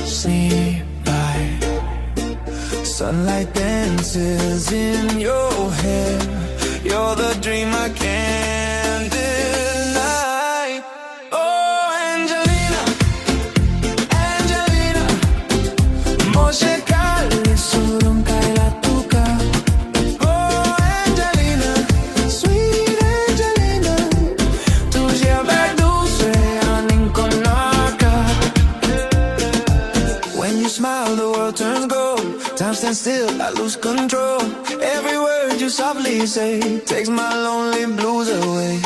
sleep by. Sunlight dances in your hair. You're the dream I can't deny. Oh, Angelina, Angelina, Moshe Kali Surum Kaila Tuka. Oh, Angelina, sweet Angelina, Tujia Bagduse Aninkonaka. When you smile, the world turns gold. Time stands still, I lose control. Every word you softly say takes my lonely blues away.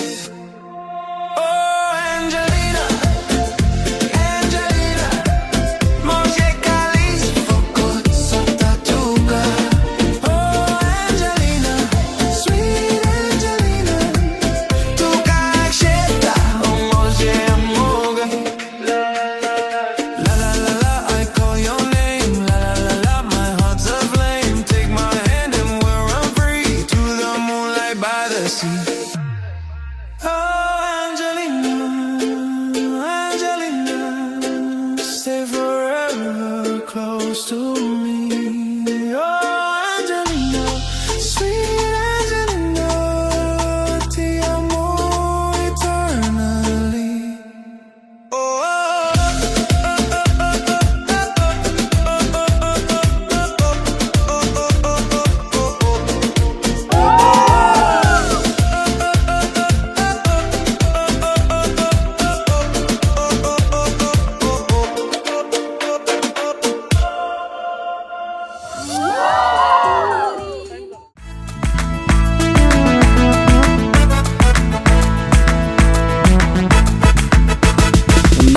Oh, Angelina, Angelina, Moshe Kalis Fokot Sotatuka. Oh, Angelina, sweet Angelina, Tuka Aksheta, oh Moshe Amoga. La la la la, I call your name. La la la la, my heart's aflame. Take my hand and we'll run free to the moonlight by the sea. Oh, Angelina, Angelina, stay forever close to me. Oh, Angelina, sweet Angelina, ti amo eternally. Oh,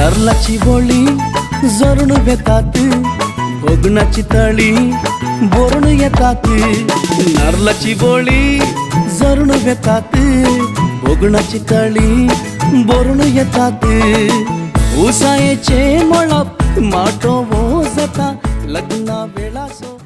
नरलाची बोळी जरून येतात, भोगणाची तळी बोरून येतात. नरलाची बोळी जरून येतात, भोगणाची तळी बोरून येतात. उसायेचे मळप माटो वोजता लग्ना वेळा so.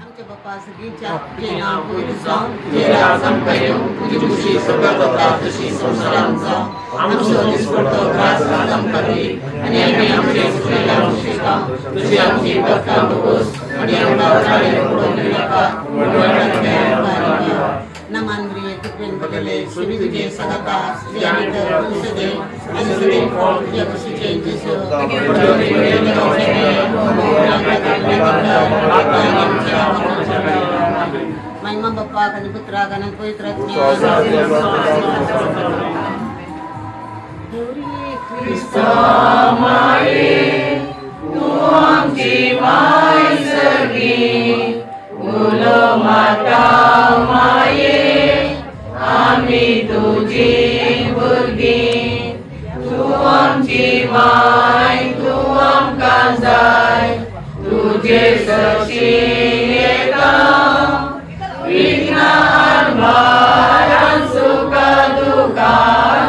महिमा बाप्पा आणि पुत्रा आणि पवित्रात्म्या. Krista Maye, Tu amchi mai sagi, Ulo mata Maye, Ami tuji burgi, Tu amchi mai, Tu am kazai, Tuje saksi ekam, Vigna arbaran suka dukan,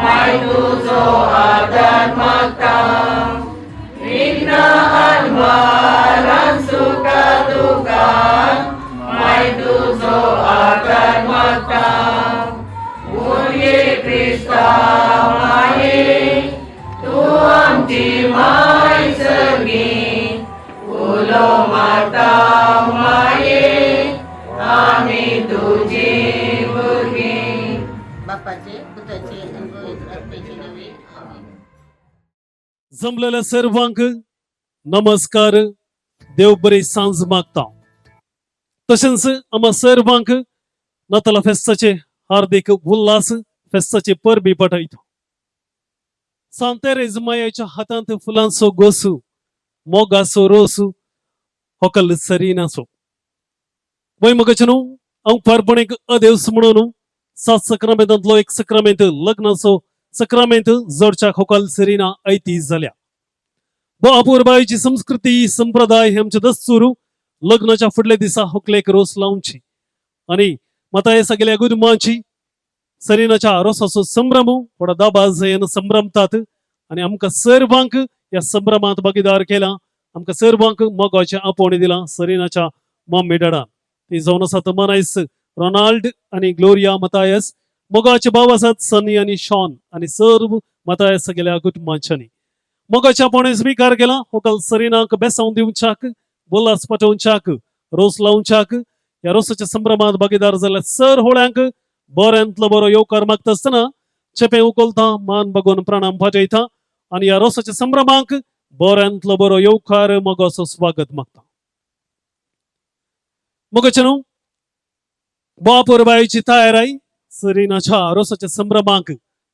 Mai tuzo adat makam, Vigna arbaran suka dukan, Mai tuzo adat makam. Murye Krista Maye, Tu amti mai segi, Ulo mata Maye, Ami tuji burgi. बाप्पाचे पुत्राचे आणि पवित्रात्म्याचे नावे. आमेन. जमलेल्या सर्वांक नमस्कार. देव बरी सांज मागता. तशेंच आम्हा सर्वांक नाताला फेस्ताचे हार्दिक उल्हास फेस्ताचे परबी पठयतो. सांतेर इजमायाच्या हातांत फुलांचो गोसू मोगाचो रोसू होकल सरीनाचो. वैमगचनो हांव पारपणीक अदेवस म्हणून 7 सक्रामेंतांतलो एक सक्रामेंत लग्नाचो सक्रामेंत जोडच्या होकल सरीना ऐती जाल्या. अपूर्बायची संस्कृती संप्रदाय हे आमचे दस्तूर लग्नाच्या फुडल्या दिसा होकलेक रोस लावची आणि माता हे सगळ्या गुदमाची सरीनाच्या रोसाचो संभ्रम थोडा दाबाज यान संभ्रमतात आणि आमकां सर्वांक या संभ्रमात भागीदार केला. आमकां सर्वांक मोगाचे आपोवणी दिला सरीनाच्या मम्मी डॅडान. ती जावन आसात मनायस रोनाल्ड आणि ग्लोरिया मतायस. मोगाचे भाव आसात सनी आणि शॉन आणि सर्व मतायस सगळ्या कुटुंबांच्यानी. मोगाच्या पाणी स्वीकार केला होकल सरीनाक बेसावून दिवच्याक बोलास पटवूच्याक रोस लावूच्याक या रोसाच्या संभ्रमात भागीदार झाल्या सर होळ्यांक बऱ्यांतलो बरो येवकार मागता असताना चेपे उकोलता मान बघून प्रणाम फाटयता आणि या रोसाच्या संभ्रमाक बऱ्यांतलो बरो येवकार मोगाचो स्वागत मागता मोगाचेनो बापूरबाईची तयाराई सरीनाच्या रोसाच्या संभ्रमाक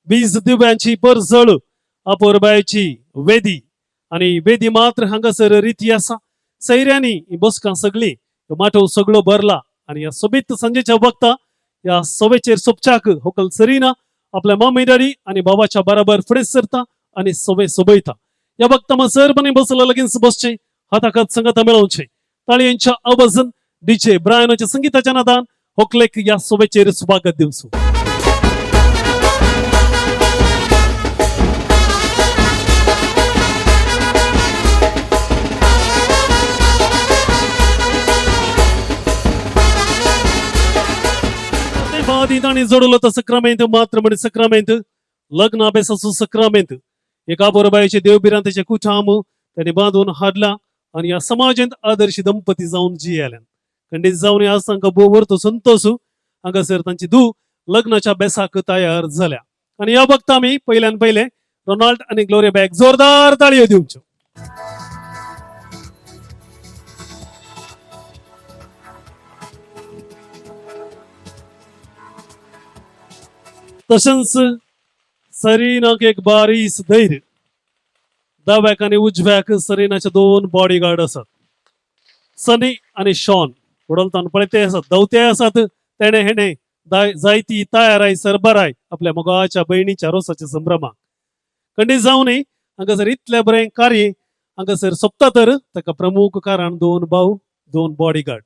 20 दिव्यांची परजळ अपूर्बाईची वेदी आणि वेदी मात्र हांगासर रीती असा सैऱ्यांनी ही बसका सगळी माठो सगळो भरला आणि या सोबीत संजेच्या वक्ता या सवेचेर सोपच्याक होकल सरीना आपल्या मम्मी डॅडी आणि बाबाच्या बरोबर फुडें सरता आणि सवे सोबयता या वक्ता मग सरपणे बसला लगीन बसचे हाताकात संगता मेळवचे ताळयांच्या आवाजन डीजे ब्रायनच्या संगीताच्या नादान होकलेक या सोबेचेर स्वागत दिवसू बाधितांनी जोडलं तर सक्रामेंत मात्र म्हणजे सक्रामेंत लग्न अभ्यासाचं सक्रामेंत एका बरोबाईचे देवबिरांताचे कुठाम त्याने बांधून हाडला आणि या समाजात आदर्श दंपती जाऊन जियाल्या खंडीत जाऊन या सांग बोवर तो संतोष हांगासर तांची धू लग्नाच्या बेसाक तयार झाल्या आणि या बघता आम्ही पहिल्यान पहिले रोनाल्ड आणि ग्लोरिया बॅग जोरदार ताळयो दिवच्यो तशेंच सरीनाक एक बारीस धैर्य दाव्याक आणि उजव्याक सरीनाचे 2 बॉडीगार्ड असतात सनी आणि शॉन उडलताना पळते असत दवते असत तेणे हेणे जायती तयाराय सरबराय आपल्या मोगाच्या बहिणीच्या रोसाच्या संभ्रमाक खंडीत जाऊनय हांगासर इतले बरें कार्य हांगासर सोपता तर ताका प्रमुख कारण 2 भाऊ 2 बॉडीगार्ड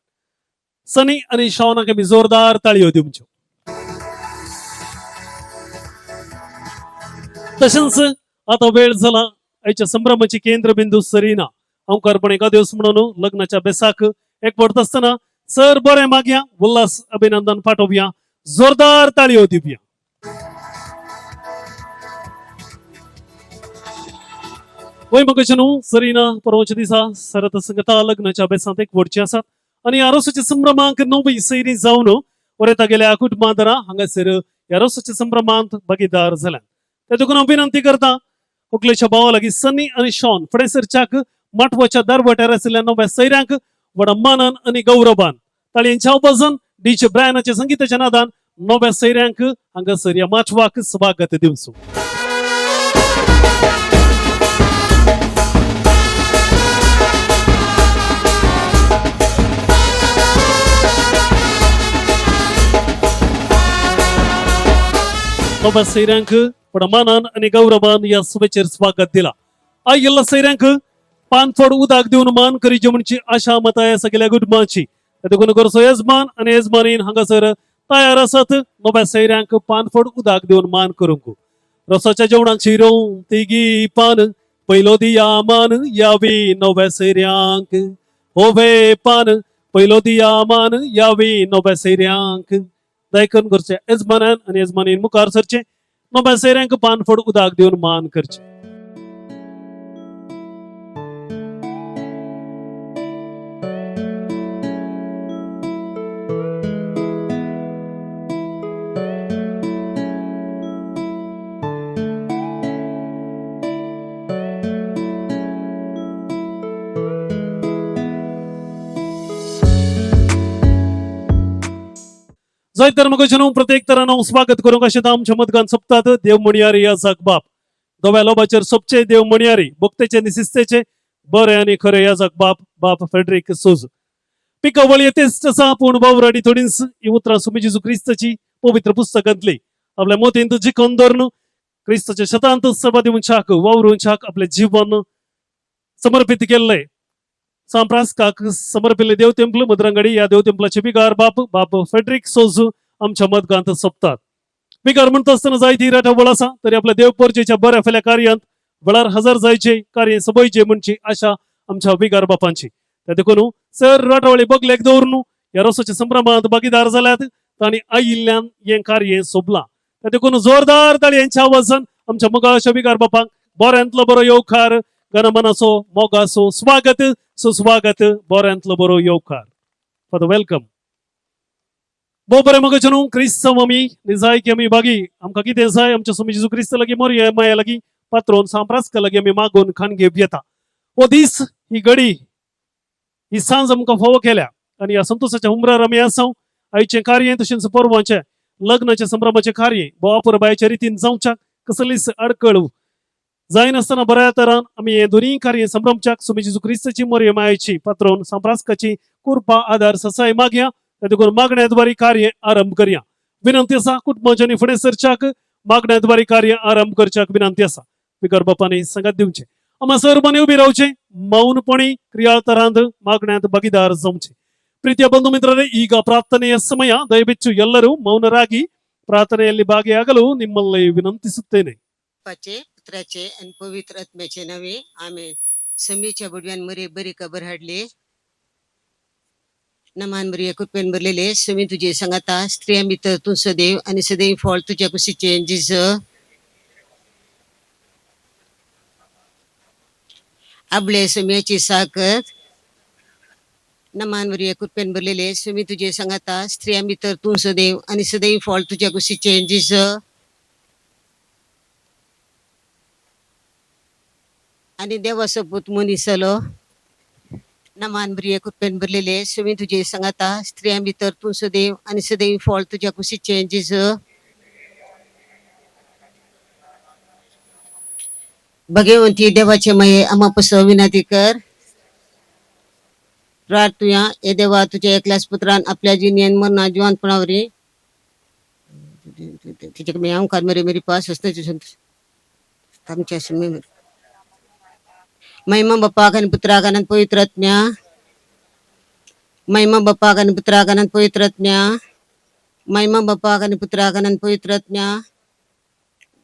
सनी आणि शॉनाक आमी जोरदार ताळयो दिवच्यो तशेंच आता वेळ झाला आयच्या संभ्रमाची केंद्रबिंदू सरीना अवकारपण एका दिवस म्हणून लग्नाच्या बेसाक एकवटत असताना सर बरे मागया उल्हास अभिनंदन पाठवूया जोरदार ताळयो दिवया वय मगचनू सरीना परवाच्या दिसा सरत संगता लग्नाच्या बेसांत एकवटची आसात आणि या रोसाच्या संभ्रमांक नवी सैरी जावन वरेता गेल्या कुटुंबांदरा हांगासर या रोसाच्या संभ्रमांत भागीदार झाल्या त्या देखून विनंती करता उकलेच्या भावा लागीं सनी आणि शॉन फुडें सरच्याक माटवाच्या दरवट्यार आशिल्ल्या नव्या सैऱ्यांक व्हडा मानान आणि गौरवान ताळयांच्या आवाजान डीजे ब्रायनाच्या संगीताच्या नादान नव्या सैऱ्यांक हांगासर या माटवाक स्वागत दिवचो नव्या सैऱ्यांक पण मानान आणि गौरवान या शुभेच्छेर स्वागत दिला आय येल्ला सैऱ्यांक पानफोड उदाक दिवन मान करी जेवणची आशा मताय सगळ्या कुटुंबाची देखून गोरसो यजमान आणि यजमानीन हांगासर तयार आसात नव्या सैऱ्यांक पानफोड उदाक दिवन मान करूंक रसाच्या जेवणाक शिरो तिगी पान पयलो दिया मान यावी नव्या सैऱ्यांक होवे पान पयलो दिया मान यावी नव्या सैऱ्यांक दायकन करचे यजमानान आणि यजमानीन मुखार सरचे नव्या सैऱ्यांक पानफोड उदाक दिवन मान करचे जाय तर मग प्रत्येक तरानं स्वागत करूंक अशें आमच्या मदगान सोपतात देव म्हणयारी याजाक बाप दोव्या लोबाचेर सोपचे देव म्हणयारी भक्तेचे निशिस्तेचे बरे आणि खरे याजाक बाप बाप फेडरिक सोज पिकावळ येतेच आसा पूण बावराडी थोडींच ही उतरां सुमी जेजू क्रिस्ताची पवित्र पुस्तकांतली आपल्या मोतींत जिखोन धरून क्रिस्ताच्या शतांत सभा दिवच्याक वावरूंच्याक आपले जीवन समर्पित केल्ले सांप्रास्काक समर्पिल्ले देव टेंपल मदरंगडी या देव टेंपलाचे बिगार बाप बाप फेडरिक सोज आमच्या मदगांत सोपतात बिगार म्हणता असताना जायती राठा वळ आसा तरी आपल्या देव परजेच्या बऱ्या फेल्या कार्यांत वळार हजर जायचे कार्य सबयचे म्हणची आशा आमच्या बिगार बापांची त्या देखून सर राठवळे बगलेक दवरून या रोसाच्या संभ्रमांत भागीदार जाल्यात तांणी आयिल्ल्यान हें कार्य सोबला त्या देखून जोरदार ताळयांच्या आवाजान आमच्या मुगाच्या बिगार बापांक बोऱ्यांतलो बरो येवकार गणमनाचो मोगाचो स्वागत सुस्वागत बोऱ्यांतलो बरो येवकार फॉर द वेलकम. बो बरें मगो न्हू क्रिस्तव आमी निजाय की आमी बागी आमकां कितें जाय आमच्या स्वामी जेजू क्रिस्त लागीं मोरया माया लागीं पात्रोन सांप्रास्का लागीं आमी मागून खाणगे येता. हो दीस ही घडी ही सांज आमकां फोव केल्या आनी ह्या संतोशाच्या उमरार आमी आसां. आयचें कार्य तशेंच परवांचें लग्नाचे संभ्रमाचे कार्य बोवापूर बायच्या रितीन जावच्याक कसलीच आडखळ जायनासतना बऱ्या तरान आमी हे दोनूय कार्य संभ्रमच्याक स्वामी जेजू क्रिस्ताची मोरये मायेची पात्रोन सांप्रास्काची कृपा आदार ससाय मागया. देखून मागण्याद्वारी कार्य आरंभ करया. विनंती आसा कुटुंबाच्यांनी फुडें सरच्याक मागण्याद्वारी कार्य आरंभ करच्याक विनंती आसा. स्पिकर बापांनी संगत दिवचे. आम्हा सर्वांनी उबी रावचे मौनपणी क्रियातरांत मागण्यात भागीदार जावचे. ಪ್ರೀತಿಯ ಬಂಧು ಮಿತ್ರರೇ, ಈಗ ಪ್ರಾರ್ಥನೆಯ ಸಮಯ. ದಯವಿಟ್ಟು ಎಲ್ಲರೂ ಮೌನರಾಗಿ ಪ್ರಾರ್ಥನೆಯಲ್ಲಿ ಭಾಗಿಯಾಗಲು ನಿಮ್ಮಲ್ಲಿ ವಿನಂತಿಸುತ್ತೇನೆ. बापाचे पुत्राचे आणि पवित्र आत्म्याचे नावे आमेन. समीच्या बुडव्यान मरे बरी कबर हाडले नमान मरिया कृपेन भरलेले समी तुझे सांगाता स्त्रिया मित्र तू सदैव आणि सदैव फळ तुझ्या कुशीचे जिज आपले समीची साकत नमान मरिया कृपेन भरलेले समी तुझे सांगाता स्त्रिया मित्र तू सदैव आणि सदैव फळ तुझ्या कुशीचे जिज आणि देवाचं पूत मनीसलो नमान प्रिय कृपेन भरलेले समी तुझे सांगाता स्त्रिया मित्र तू सदैव आणि सदैव फळ तुझ्या कुशीचे जिज भगवंती देवाचे मये आम्हापास विनंती कर. प्रार्थूया हे देवा तुझ्या एकल्याच पुत्रान आपल्या जिनियन मरणा जीवनपणावरी तिच्याकडे मी अहंकार मेरे मेरी पास असते आमच्या महिमा बाप्पा आणि पुत्रागणन पवित्र आत्म्या महिमा बाप्पा आणि पुत्रागणन पवित्र आत्म्या महिमा बाप्पा आणि पुत्रागणन पवित्र आत्म्या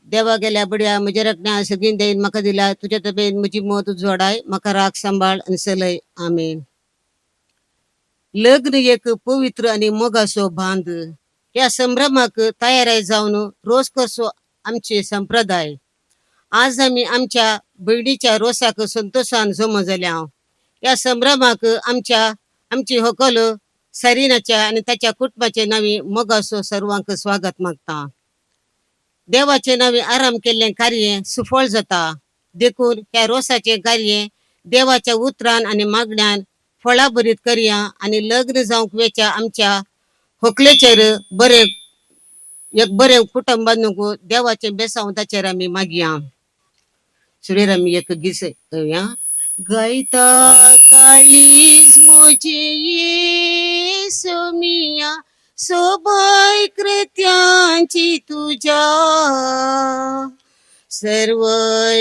देवा गेल्या बड्या म्हज्या रत्न्या सगळीं देईन म्हाका दिला तुझ्या तब्येत म्हजी मत जोडाय म्हाका राख सांबाळ आणि सलय आमेन. लग्न एक पवित्र आणि मोगाचो बांध या संभ्रमाक तयाराय जावन रोज कसो आमचे संप्रदाय. आज आम्ही आमच्या बहिणीच्या रोसाक संतोषान जमा जाल्या. या संभ्रमाक आमची होकल सरिनाच्या आणि त्याच्या कुटुंबाचे नावी मोगासो सर्वांक स्वागत मागता. देवाचे नावे आराम केल्ले कार्य सुफळ जाता. देखून ह्या रोसाचे कार्य देवाच्या उतरान आणि मागण्यान फळा बरीत करया आणि लग्न जावंक वेच्या आमच्या होकलेचेर बरे कुटुंब बांदूंक देवाचे बेसावताचेर आमी मागया. सुरेर आमी एक गीत या गायता काळीज मोजे येसो मिया सोबाय कृत्यांची तुझ्या सर्व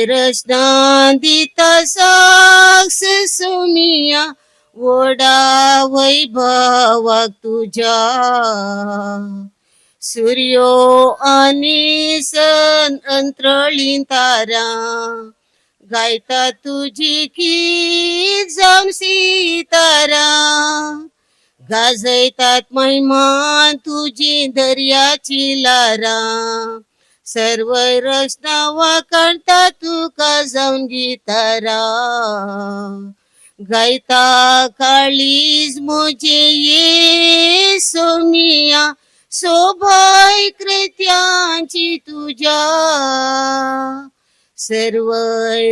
रचना दिता साक्ष सोमिया वडा वैभवाक तुझ्या सूर्यो आणि सन अंतरळीन तारा गायता तुझी की जाम सितारा गाजयतात महिमा तुझी दर्याची लारा सर्व रचना वाकाळता तुका जाऊन गितारा गायता काळीज मोजे येसो मिया सोबाय कृत्यांची तुझ्या सर्व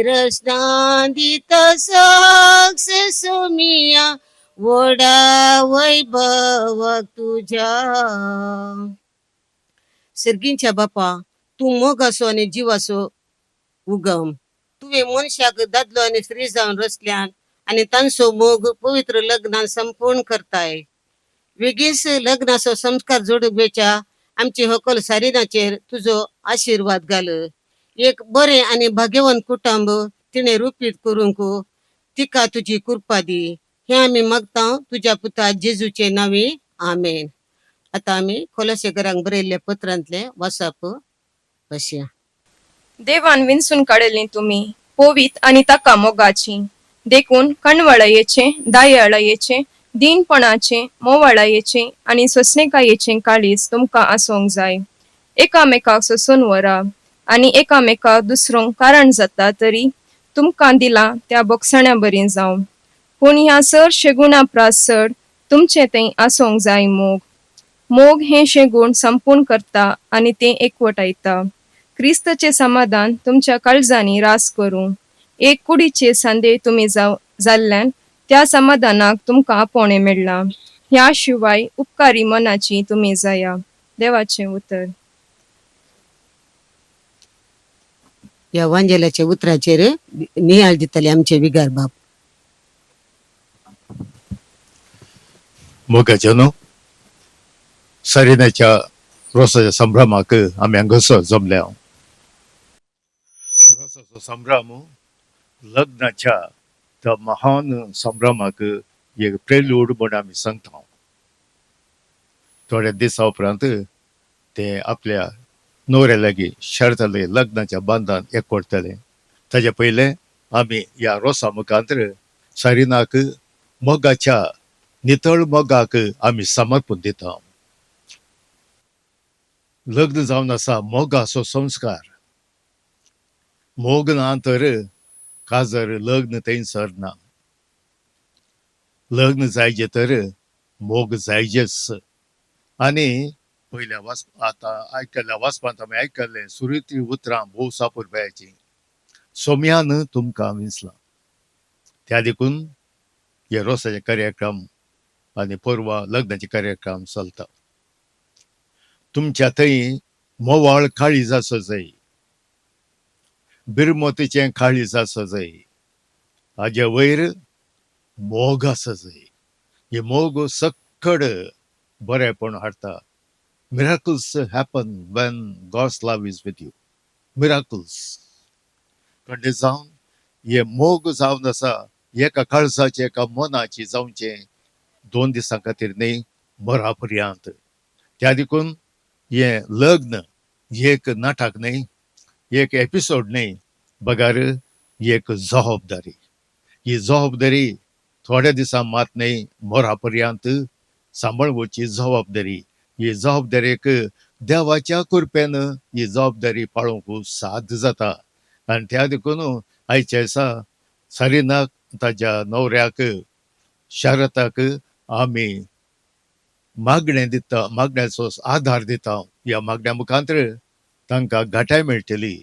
रचना दिता साक्ष सोमिया वडा वैभवाक तुझ्या. सर्गींच्या बापा तू मोगासो आणि जीवासो उगम. तुवे मनशाक दादलो आणि स्त्री जावन रचल्यान आणि तांचो मोग पवित्र लग्नान संपूर्ण करताय. वेगीच लग्नाचो संस्कार जोडूंक वेच्या आमची होकल सारिनाचेर तुजो आशीर्वाद घाल. एक बरे आणि भाग्यवान कुटुंब तिने रूपीत करूंक तिका तुझी कृपा दी. हे आम्ही मागता तुझ्या पुता जेजूचे नावे आमेन. आता आम्ही खोलसे घरांक बरयल्ल्या पत्रांतले वाचप बसया. देवान विंचून काढले तुम्ही पोवीत आणि ताका मोगाची देखून कणवळयेचे दायळयेचे दीनपणाचे मोवाळयेचे आणि सोसणेकायेचे काळीज तुमका आसोंक जाय. एकामेकाक सोसून वरा आणि एकामेकाक दुसरोंक कारण जाता तरी तुमकां दिला त्या बोगसण्या बरी जावं. पूण ह्या चडशे गुणां प्रासड तुमचे थंय आसोंक जाय मोग. मोग हे शेगूण संपूर्ण करता आणि ते एकवटायता. क्रिस्तचे समाधान तुमच्या काळजांनी रास करूं. एक कुडीचे सांदे तुम्ही जाल्ल्यान त्या समाधानाक तुमकां आपोवणें मेळ्ळा. ह्या शिवाय उपकारी मनाची तुम्ही जाया. देवाचे उतर. या वांजेलाच्या उतराचेर नियाळ दितले आमचे विगार बाप. मोगाच्यानो सरिनाच्या रोसाच्या संभ्रमाक आमी हांगासर जमल्या. रोसाचो संभ्रम लग्नाच्या त्या महान संभ्रमाक एक प्रेल्यूड म्हण आमी सांगता. थोड्या दिसा उपरांत ते आपल्या न्हवऱ्या लागीं शेरतले लग्नाच्या बांदान एकवटतले. ताचे पयले आमी ह्या रोसा मुखांतर सरिनाक मोगाच्या नितळ मोगाक आमी समर्पण दिता. लग्न जावन आसा मोगाचो संस्कार. मोग ना तर काजर लग्न थंयसर ना. लग्न जायचे तर मोग जायचेच. आनी पयल्या आतां आयकल्ल्या वाचपांत आमी आयकल्लें सुरती उतरां भोव सापुरबायाची सोम्यान तुमकां विंचला. त्या देखून हे रोसाचे कार्यक्रम आनी परवा लग्नाचे कार्यक्रम चलता. तुमच्या थंय मोवाळ काळीज आसा जाय, बिरमोतीचें काळीज आसा जाय, हाजे वयर मोग आसा जाय. हे मोग सक्कड बरेपण हाडटा. Miracles happen when God's love is with you. Miracles. कणे जावन हे मोग जावन आसा एका काळजाचे एका मनाची जावचे 2 दिसां खातीर न्ही, मरा पर्यंत. त्या देखून हे लग्न एक नाटक न्ही, एक एपिसोड न्ही, बगार एक जबाबदारी. ही जबाबदारी थोड्या दिसां मात न्ही, मरा पर्यंत सांबाळवची जबाबदारी. ही जबाबदारेक देवाच्या कृपेन ही जबाबदारी पाळोवंक साध्य जाता. आनी त्या देखून आयच्या दिसा सरिनाक ताच्या न्हवऱ्याक शारताक आमी मागणें दिता, मागण्याचो आधार दिता. ह्या मागण्या मुखांतर तांकां घाटाय मेळटली.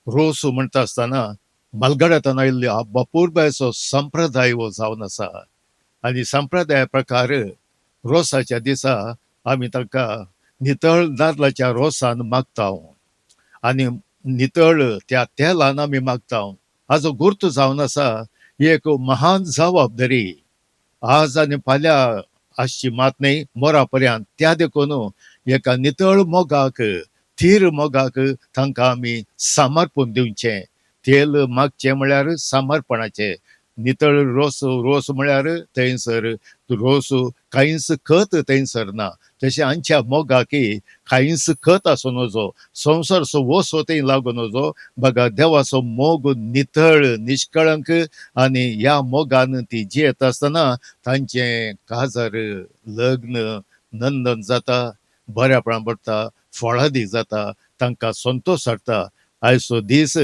रोस म्हणटा आसतना मलगड्यांतल्यान आयिल्लो बापूरबायचो संप्रदाय हो जावन आसा. आनी संप्रदाया प्रकार रोसाच्या दिसा आमी तांकां नितळ नाल्लाच्या रोसान मागता आनी नितळ त्या तेलान आमी मागता. हाजो गुर्त जावन आसा एक महान जबाबदारी. आज आनी फाल्यां आसची मात न्ही, मरा पर्यंत. त्या देखून एका नितळ मोगाक, थीर मोगाक तांकां आमी समर्पण दिवचें. तेल मागचें म्हळ्यार समर्पणाचें. नितळ रोस म्हळ्यार थंयसर रोस कांयच खत थंयसर ना. तशें आमच्या मोगाकी कांयच खत आसूं नजो, संवसारचो वसो थंय लागूं नजो. बघा देवाचो मोग नितळ निश्कळंक आनी ह्या मोगान ती जियेत आसतना तांचें काजर लग्न नंदन जाता, बऱ्यापणान पडटा, फळादीक जाता, तांकां संतोश हाडटा. आयचो दीस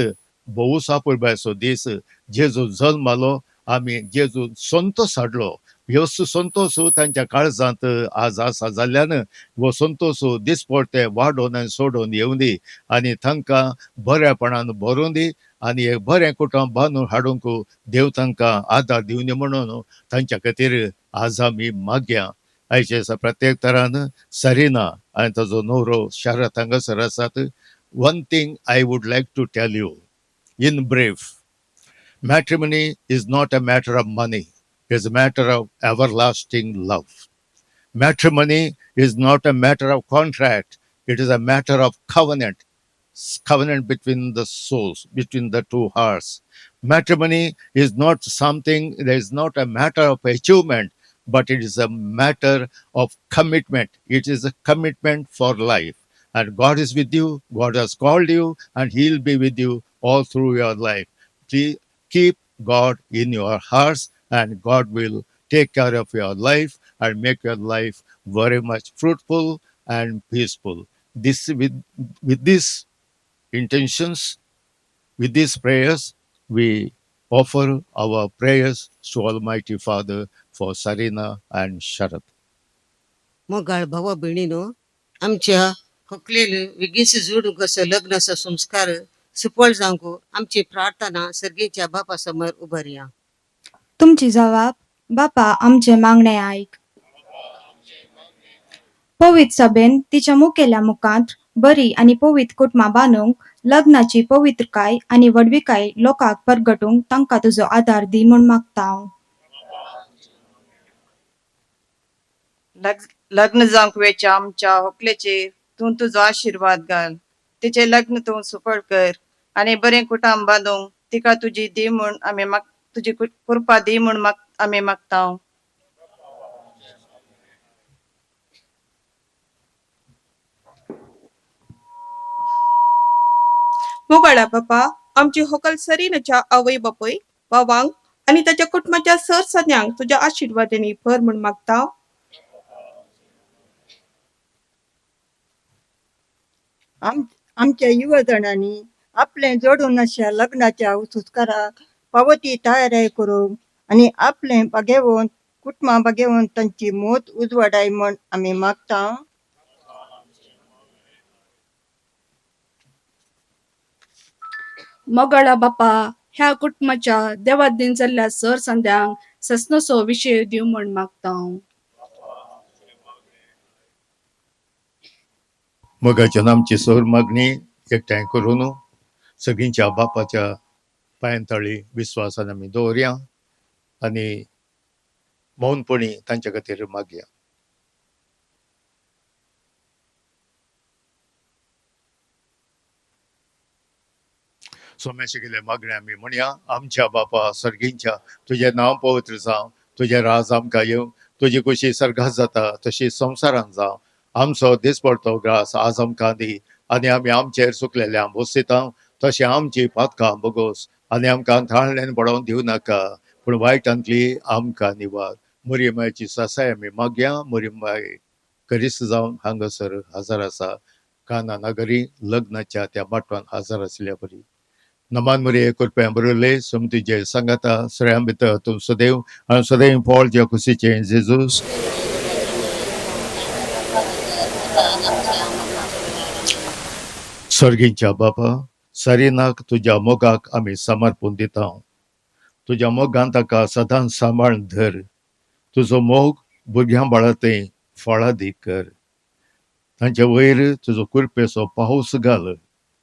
भोव सापुरबायचो दीस. जेजू जल्मालो, आमी जेजू संतोश हाडलो. ह्यो संतोश तांच्या काळजांत आज आसा जाल्ल्यान हो संतोश दिसपडटे वाडोवन आनी सोडून येवं दी आनी तांकां बऱ्यापणान भरोवन दी आनी एक बरें कुटुंब बांदून हाडूंक देव तांकां आदार दिवनी म्हणून तांच्या खातीर आज आमी मागया. आयच्या दिसा प्रत्येक तरान सरिना आनी ताजो न्हवरो शारत हांगासर आसात. One thing I would like to tell you in brief. Matrimony is not a matter of money. It is a matter of everlasting love. Matrimony is not a matter of contract. It is a matter of covenant. Covenant between the souls, between the two hearts. Matrimony is not something, it is not a matter of achievement, but it is a matter of commitment. It is a commitment for life. And God is with you, God has called you, and He'll be with you all through your life. Please keep God in your hearts, and God will take care of your life and make your life very much fruitful and peaceful. With this, intentions. With these prayers, we offer our prayers to Almighty Father for Sarina and Sharat. मोगाळ भावा बहिणीनो, आमच्या हकलेलं विगीस जोडून कसं लग्नाचा संस्कार सुफळ जावंक आमची प्रार्थना सर्गेच्या बापा समोर उभारया. तुमची जबाब, बापा आमचे मागणे ऐक. पवित्र सभेन तिच्या मुखेल्या मुखांत बरी आणि पवित्र कुटुंबा बांदूंक लग्नाची पवित्रकाय आणि वडविकाय लोकांक परगटूंक तांकां तुजो आदार दी म्हूण मागता हांव. लग्न जावंक वेच्या आमच्या होकलेचेर तूं तुजो आशीर्वाद घाल. तिचे लग्न तूं सुफळ कर आनी बरें कुटुंब बांदूंक तिका तुजी दी म्हूण तुजी कृपा दी म्हूण आमी मागता. मोगाळा बापा, आमची होकल सरीनच्या आवय बापय, भावांक आणि त्याच्या कुटुंबाच्या सर सज्ञांक तुझ्या आशीर्वादाने भर म्हूण मागता. आमच्या युवजणांनी आपले जोडून अशा लग्नाच्या संस्काराक पावती तयारी करूंक आणि आपले बागेवून कुटुंबा बागेवून तांची मोत उजवाडाय म्हूण आमी मागता. मोगाळा बापा, ह्या कुटुंबाच्या देवादीन जाल्ल्या सर संध्यांक ससनसो विशय दिव म्हूण मागता. मोगाच्या आमची सर मागणी एकठांय करून सगळींच्या बापाच्या पांयंतळी विश्वासान आमी दवरया आनी मौनपणी तांच्या खातीर मागया. सोम्याचे गेले मागणे आमी म्हणया. आमच्या बापा सर्गींच्या, तुझे नांव पवित्र जावं, तुझे राज आमकां येवं, तुजी कुशी सर्गात जाता तशी संवसारांत जावं. आमचो दिसपडतो ग्रास आज आमकां दी आनी आमी आमचेर चुकलेल्यांक बोसिता तशें आमची पातकां बोगोस आनी आमकां थाळ्यान पडोवन दिवं नाका, पूण वायटांतली आमकां निवार. मुरीमायची सासाय आमी मागया. मुरीमाय करीस जावन हांगासर हजर आसा. काना नगरी लग्नाच्या त्या माटवान हजर आसल्या बरी. नमान मुरे कृपया बरयले समतीचे सांगाता सगळ्यां भितर तूं सदैव आनी सदैव पोळच्या कुशीचे जेजूस. सर्गींच्या बापा, सरिनाक तुज्या मोगाक आमी समर्पून दिता. तुज्या मोगान ताका सदांच सांबाळून धर. तुजो मोग भुरग्यां बाळातें फळादी कर. तांचे वयर तुजो कृपेचो पावस घाल.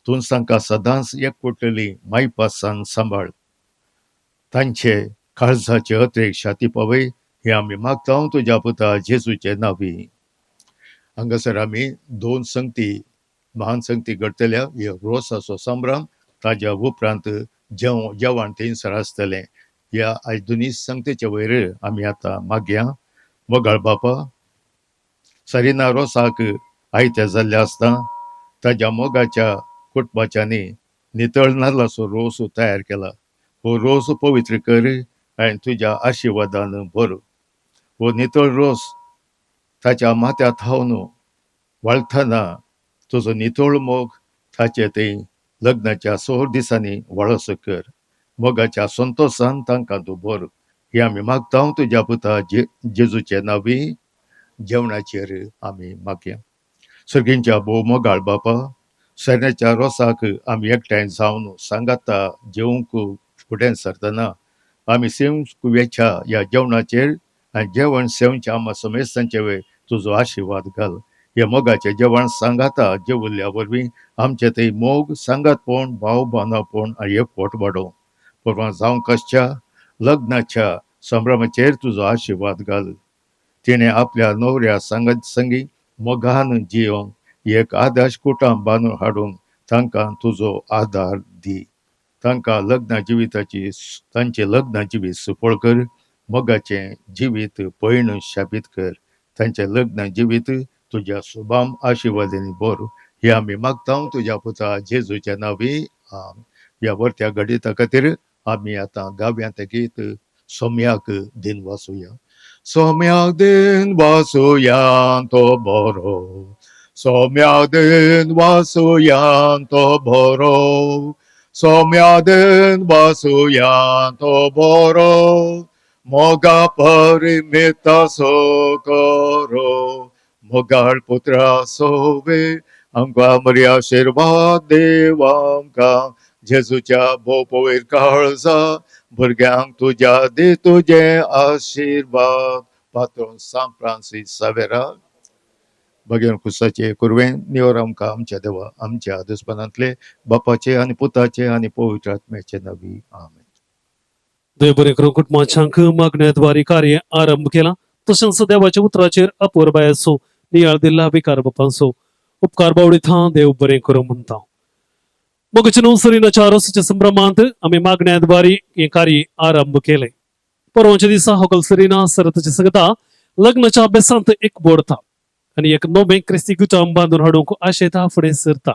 तूं तांकां सदांच एकवटलेली मायपासान सांबाळ. तांचे काळजाचे अत्रेक शाती पावय हे आमी मागता तुज्या पुता जेजूचे नांवी. हांगासर आमी 2 संगती महान संगती घडतल्या. रोसाचो संभ्रम, ताज्या उपरांत जेवण थंयसर आसतलें. ह्या आज दोनी संगतीचे वयर आमी आतां मागया. मोगाळ बापा, सरिना रोसाक आयते जाल्ले आसता ताज्या मोगाच्या कुटुंबाच्यांनी नितळ नाल्लाचो रोस तयार केला. हो रोस पवित्र कर आनी तुज्या आशिर्वादान भर. हो नितळ रोस ताच्या माथ्यार थावन वळतना तुजो नितळ मोग ताचे थंय लग्नाच्या 6 दिसांनी वळस कर. मोगाच्या संतोषान तांकां तूं भर. हे आमी मागता तुज्या पुता जेजूचे नांवी. जेवणाचेर आमी मागया. सर्गींच्या भोव मोगाळ बापा, सैन्याच्या रोसाक आमी एकठांय जावन सांगाता जेवंक फुडें सरतना आमी सेव कुवेच्या ह्या जेवणाचेर आनी जेवण सेवच्या आमा समेस्तांचे वेळ तुजो आशिर्वाद घाल. हे मोगाचें जेवण सांगाता जेवल्ल्या वरवीं आमचे थंय मोग सांगातपण भाव बांदापण आनी एकवट वाडोवं. परवां जावं कशच्या लग्नाच्या संभ्रमाचेर तुजो आशिर्वाद घाल. तिणें आपल्या न्हवऱ्या संगी मोगान जियोंक एक आदर्श कुटुंब बांदून हाडूंक तांकां तुजो आदार दी. तांकां तांचे लग्न जिवीत सुफळ कर. मोगाचें जिवीत पयण शाबीत कर. तांचें लग्न जिवीत तुज्या शुभाम आशिर्वादांनी भर. हे आमी मागता तुज्या पुता जेजूच्या नांवी. ह्या वर्त्या घडीता खातीर आमी आतां गाव्यांत गीत सोम्याक दिन वाचुया. सोम्याक दिन वाचुया तो बरो, 소멸된 와수얀 또 보러 소멸된 와수얀 또 보러 뭐가 버림ita socorro mogar putra sobe amka maria आशीर्वाद देवांका जेजूच्या बोपोवेर काळजा भुरग्यांक तुझ्या दे तुझे आशीर्वाद पात्रोन सान फ्रांसीस सावेरा भगवान कुसाचे कुरवेन निवर आमकां आमच्या देवा आमच्या दुस्पनांतले बापाचे आनी पुताचे आनी पवित्र आत्म्याचे नवी आमेन. देव बरें करूं. कुटुंबाच्यांक मागण्याद्वारे कार्य आरंभ केला. तशेंच देवाच्या उतराचेर अपूर्बायचो नियाळ दिल्ला विकार बापांचो उपकार बावडीता देव बरें करूं म्हणटा. मगचनो सरिनाच्या रोसाच्या संभ्रमांत आमी मागण्याद्वारे हे कार्य आरंभ केले. परवाच्या दिसा हॉकल सरिना सरताची सगता लग्नाच्या अभ्यासांत एक बोडता आणि एक नवे क्रिस्ती गुटाम बांधून हाडूंक आशेता फुडें सरता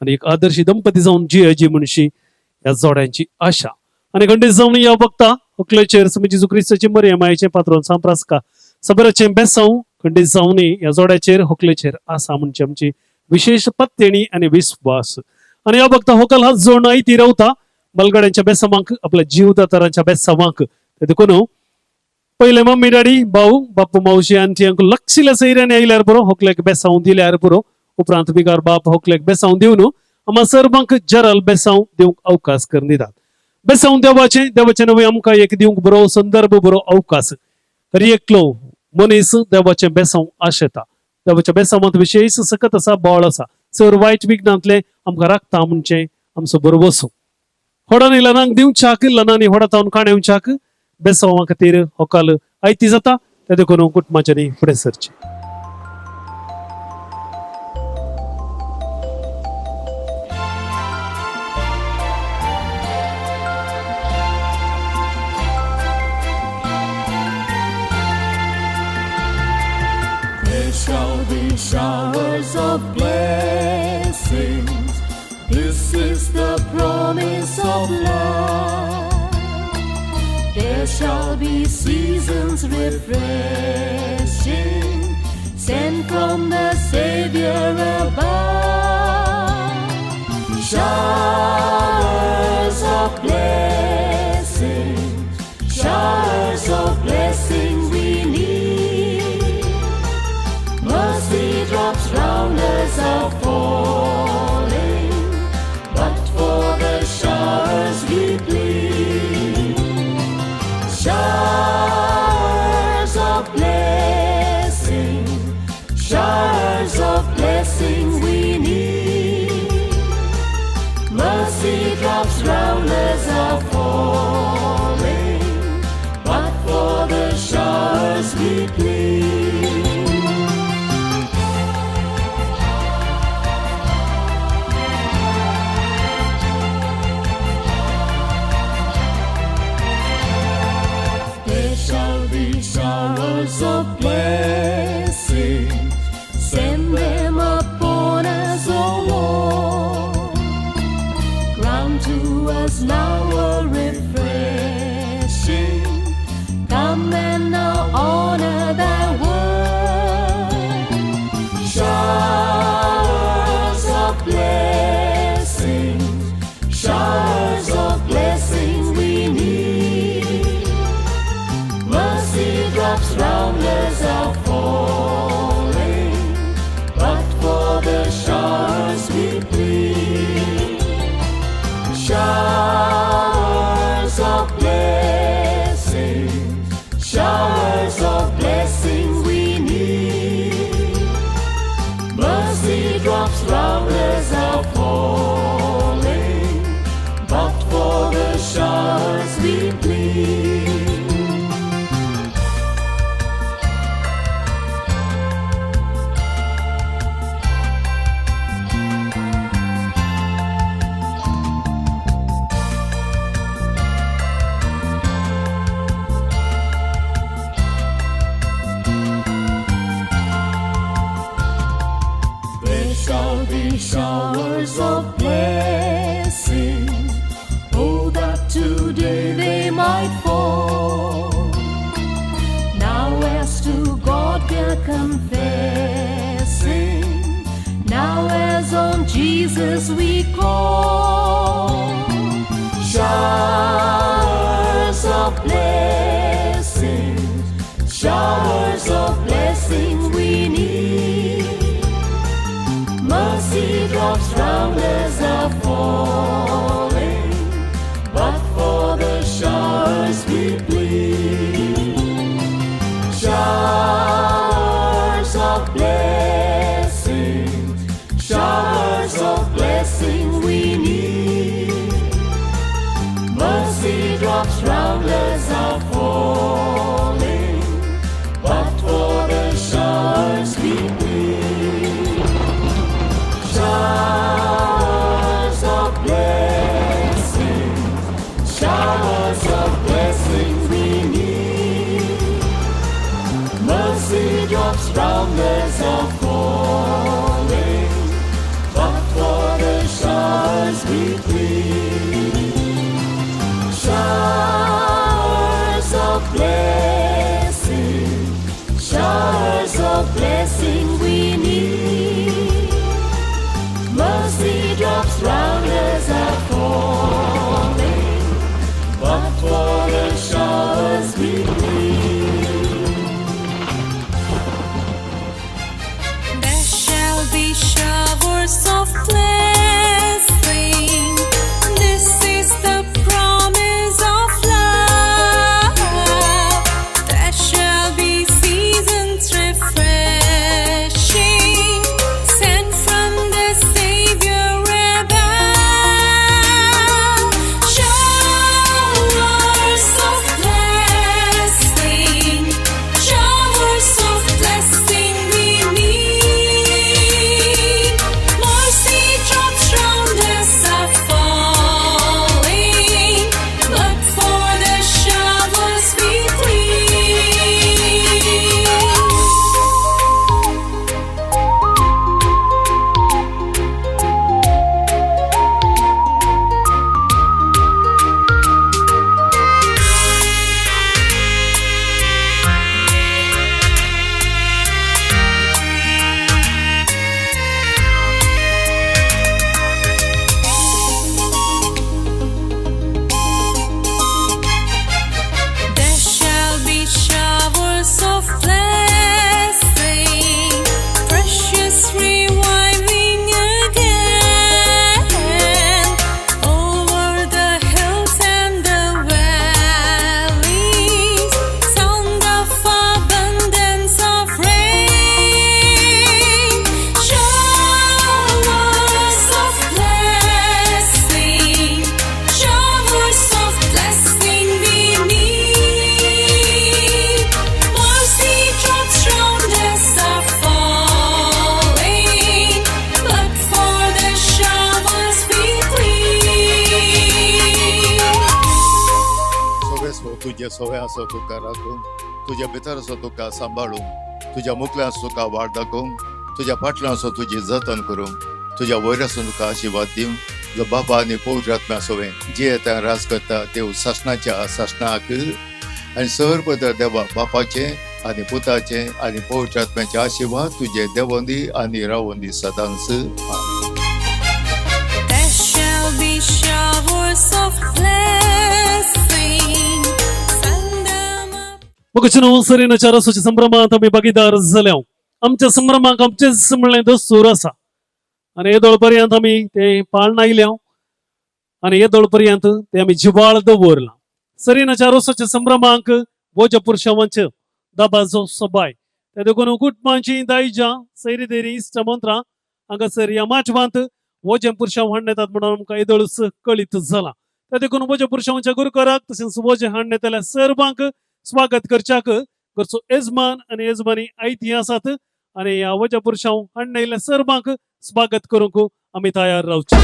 आणि एक आदर्शी दंपती जावन जियेची म्हणशी ह्या जोड्यांची आशा. आणि खंडीत जावन या वक्ता हॉकलेचेर समी जेजू क्रिस्ताचे मरियमायेचे पात्रोन सांप्रासका सबराचे बेसांव खंडीत जावन ह्या जोड्याचेर हॉकलेचेर आसा म्हणची आमची विशेष पत्तेणी आणि विश्वास. आणि या वक्ता हॉकल हात जोडून आयती रावता बलगड्यांच्या बेसावांक आपल्या जीवदातारांच्या बेसावांक ते देखून पहिले मम्मी डॅडी भाऊ बापू मावशी आंटी हांकां लक्षिल्ल्या सैऱ्यान आयल्यार बरो हॉकलेक बेसांव दिल्यार बरो. उपरांत बिगार बाप हॉकलेक बेसांव दिवन आम्हा सर्वांक जराल बेसांव दिवंक अवकाश करून दितात. बेसांव देवाचे नवे आमकां एक दिवंक बरो संदर्भ बरो अवकाश. तरी एकलो मनीस देवाचे बेसांव आशेता. देवाच्या बेसांवांत विशेष सकत आसा बोळ आसा. चड वायट विघ्नांतले आमकां राखता म्हणजे आमचो बरो वसो. होडांनी लनांक दिवच्याक लनांनी होडातावन काणेवच्याक बेसांवा खातीर हॉकाल आयती जाता. ते देखून कुटुंबाच्यांनी फुडें सरचे. There shall be showers of blessings. This is the promise of love. There shall be seasons refreshing, sent from the Savior above. Showers of blessings, showers of blessing we need. Mercy drops round us are falling, but for the showers we plead. Showers of blessing, showers of blessing we need. Mercy drops round us are falling, but for the showers we plead. Showers of blessing, send them upon us, O Lord. Grant to us now a refreshing. Come and now honor thy word. Showers of blessing, showers of blessing we need. Mercy drops round us are falling, but for the showers we plead. Showers of blessing, showers of blessing we need. Mercy drops round us are falling, but for the showers we plead. Showers of blessing, oh that today they might fall. Now as to God we're confessing, Jesus we call. Showers of blessing, showers of blessing we need. Mercy drops round us are falling, but for the showers we plead. Showers of blessing, showers of blessing we need. Mercy drops round us are falling, but for the showers we plead. Showers of blessing, showers of blessing we need. Mercy drops round us are falling, but for the showers we plead. Showers of blessing, showers of blessing we need. Mercy drops round us are falling, but for the showers we plead. There shall be showers of blessing. This is the promise of love. There shall be seasons refreshing, sent from the Savior above. Showers of blessing, showers of blessing we need. Mercy drops round us are falling, but for the showers we plead. There shall be showers of blessing, precious reviving again, over the hills and the valleys, sound of abundance of rain. Showers of blessing, showers of blessing we need. Mercy drops round us are falling, but for the showers we plead. सगळे so तुझे सवय असो तुका राखून, तुझ्या भितर असो तुका सांभाळून, तुझ्या मुखल्यान असो तुका वाट दाखोवंक, तुझ्या फाटल्यान असो तुजी जतन करूंक, तुझ्या वयर असो तुका आशिर्वाद दिवंक, जो बाबा आनी पवित्र आत्म्या सोवें जे येता रास करता देव सासणाच्या सासणाक आनी सर पदर देवा बापाचे आनी पुताचे आनी पवित्र आत्म्याचे आशिर्वाद तुझे देवंदी आनी रावंदी सदांच. There shall be showers of blessing. Send them up. मगचनो सरीनाच्या रसाच्या संभ्रमात आम्ही भागीदार झाल्या. आमच्या संभ्रमाक आमचेच म्हणलें दसूर आसा आनी येदोळ पर्यंत आमी ते पाळण आयल्या आनी येदोळ पर्यंत ते आमी जिवाळ दवरला. सरीनाच्या रोसाच्या संभ्रमाक भोज्या पुरुषांचे दाबाजो सबाय ते देखून कुटुंबांची दायजा सैरी देरी इष्ट मंत्रां हांगासर ह्या माचवांत भोज्या पुरुषां हाडून येतात म्हणून आमकां येदोळच कळीत जाला. ते देखून भोज्या पुरुषांच्या गुरुकाराक तशेंच भोजे हाडून येतल्या सर्वांक स्वागत करच्याक घरचो येजमान आनी येजमानी आयती आसात आनी ह्या भोज्या पुरुषां हाडून येयल्या सर्वांक स्वागत करूंक आमी तयार रावचे.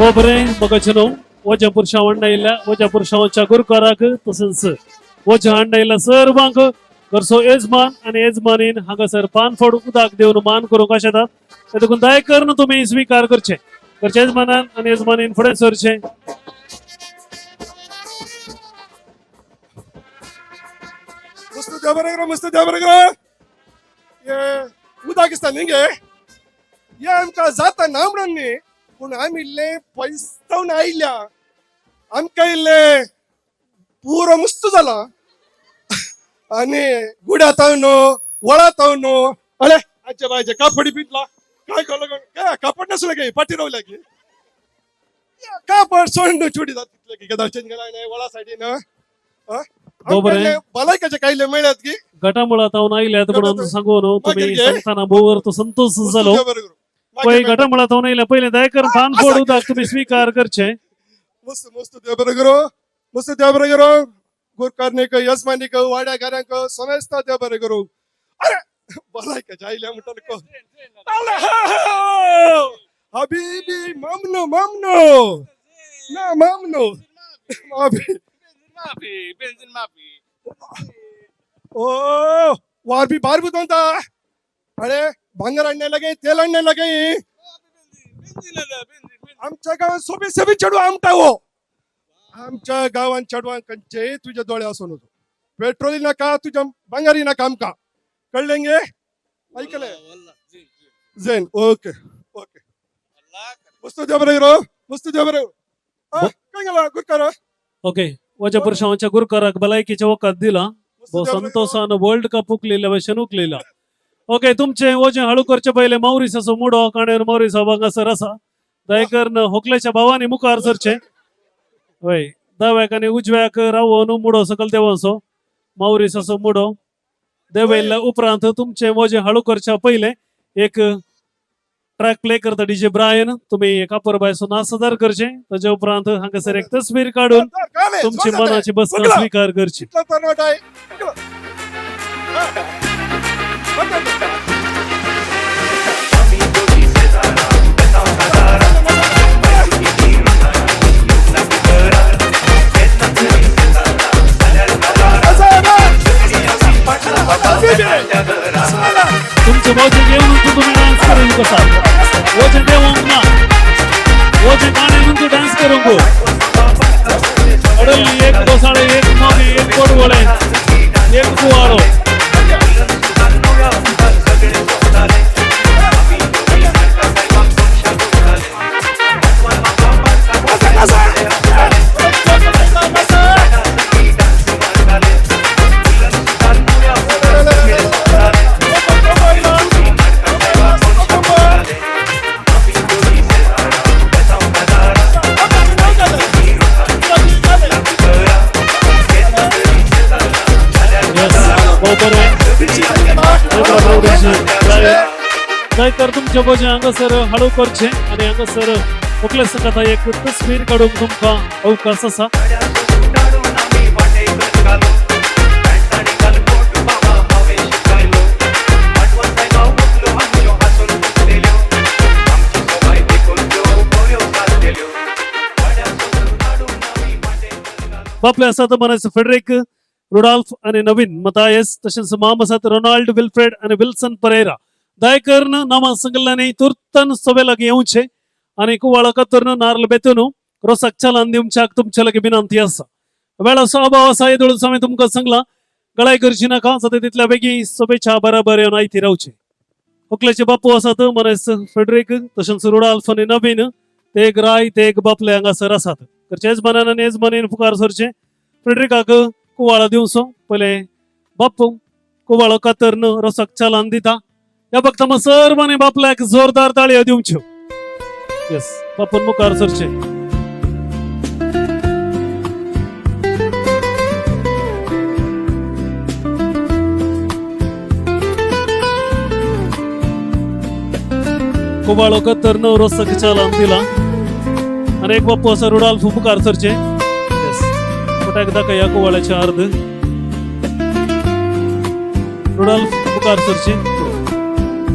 ಒಬ್ಬರೇ ಮಗಜನು ವಜ ಪುರುಷ ಅಣ್ಣ ಇಲ್ಲ ವಜ ಪುರುಷ गुरुकाराक तसंच वज अण्ण ಇಲ್ಲ सर्वांक घरचो यजमान आणि यजमानीन हांगासर पान फोड उदाक देऊन मान करूंक आशेतात देखून दयेकरून तुम्ही स्वीकार करचे घरच्या यजमानान आणि यजमानीन फुडें सरचे मस्त द्या बरं ये उदाकिस्तान निघे ये आमकां जाता ना म्हणून न्ही पूण आमी इल्ले पैस्तावन आयल्या आमकां इल्ले पुरो मुस्त जाला आणि गुड्या तावन वळा तावन अरे आजच्या बायचे कापडी पिटला काय कळलं काय कापड नसलं की पाठी रावल्या की कापड सोंड चुडी जात की गदा चेंज केला नाही वळा सायडीन भलायकाचे काही मिळत की गटामुळा तावन आयल्यात म्हणून सांगून तुम्ही सांगताना बोवर तो संतोष झालो पै गटामुळा तावन आयल्या पहिले दयेकरून पान फोड उदाक तुम्ही स्वीकार करचे मस्त मस्त देव बरं करो मस्त देव बरं करो गुरकारनीक यजमानीक वाड्या घरांक समेस्ता देव बरं करो अरे भलायकाचे आयल्या म्हणटा हबीबी मामनो मामनो ना मामनो ओ वार भी बार बुदोंता अरे भांगर आणणे लगे तेल आणणे लगे आमच्या गावात सोबी सोबी चढू आमटा हो आमच्या गावात चढवा कंचे तुझे डोळे असून होतो पेट्रोली नका तुझ्या भांगारी नका आमका कळलेंगे ऐकले झेन ओके ओके मस्त द्या बरं मस्त द्या बरं काय गेला गुरकार ओके वजा पुरुषांच्या गुरुकाराक भलायकीच्या वकात दिला व संतोषान वर्ल्ड कप उकलेला व उकलेला ओके तुमचे वजे हळू करचे पहिले मौरीस असो मुडो काणेर मौरीस भांगासर असा दयकरन होकल्याच्या भावानी मुखार सरचे वय दाव्याक आणि उजव्याक रावून मुडो सकल देवांसो मौरीस असो मुडो देवयल्ल्या उपरांत तुमचे वजे हळू करच्या पहिले एक ट्रॅक प्ले करता डीजे ब्रायन तुम्ही एका परबायसो नासदार करचे त्याच्या उपरांत हांगासर एक तस्वीर काढून तुमची मनाची बसका स्वीकार करची तुमचे वजन घेऊन तुम्ही डान्स करून कसा वजन देवंग ना वजन गाणे डान्स करून गो अडली एक गोसाळे एक मागे एक कोडवळे एक कुवारो तर तुमच्या वजन हांगासर हळू करचे आणि हांगासर फुकले सकता एक तस्वीर काढून तुमका अवकाश असा बापले असतात म्हणायचं फेडरिक रुडॉल्फ आणि नवीन मतायस तसेच माम असतात रोनाल्ड विल्फ्रेड आणि विल्सन परेरा दयकरन नामा संगलाने तुर्तन सभेलागी येऊचे आणि कुवाळा कतरन नारल बेतून रोसाक चलान दिवच्याक तुमच्या लगे विनंती असा वेळा स्वभाव असा येदळून समय तुमका सांगला गळाय करची नका सध्या तिथल्या पैकी सभेच्या बराबर येऊन आयती रावचे होकल्याचे बापू असतात म्हणायचं फेडरिक तसेच रुडॉल्फ आणि नवीन ते एक राय ते एक बापले हांगासर असतात तर यजमानान यजमानीन फुकार सरचे फेडरिकाक कुवाळा दिवसो पहिले बापू कुवाळो कातरन रोसाक चलान दिता या बघता मग सर्वांनी बापल्याक जोरदार ताळी दिवच्यो यस बापून मुखार सरचे कुवाळो कातरन रोसाक चलान दिला आणि एक बापू असा रुडॉल्फ मुखार सरचे यस एकदा का या कुवाळ्याच्या अर्ध रुडॉल्फ मुखार सरचे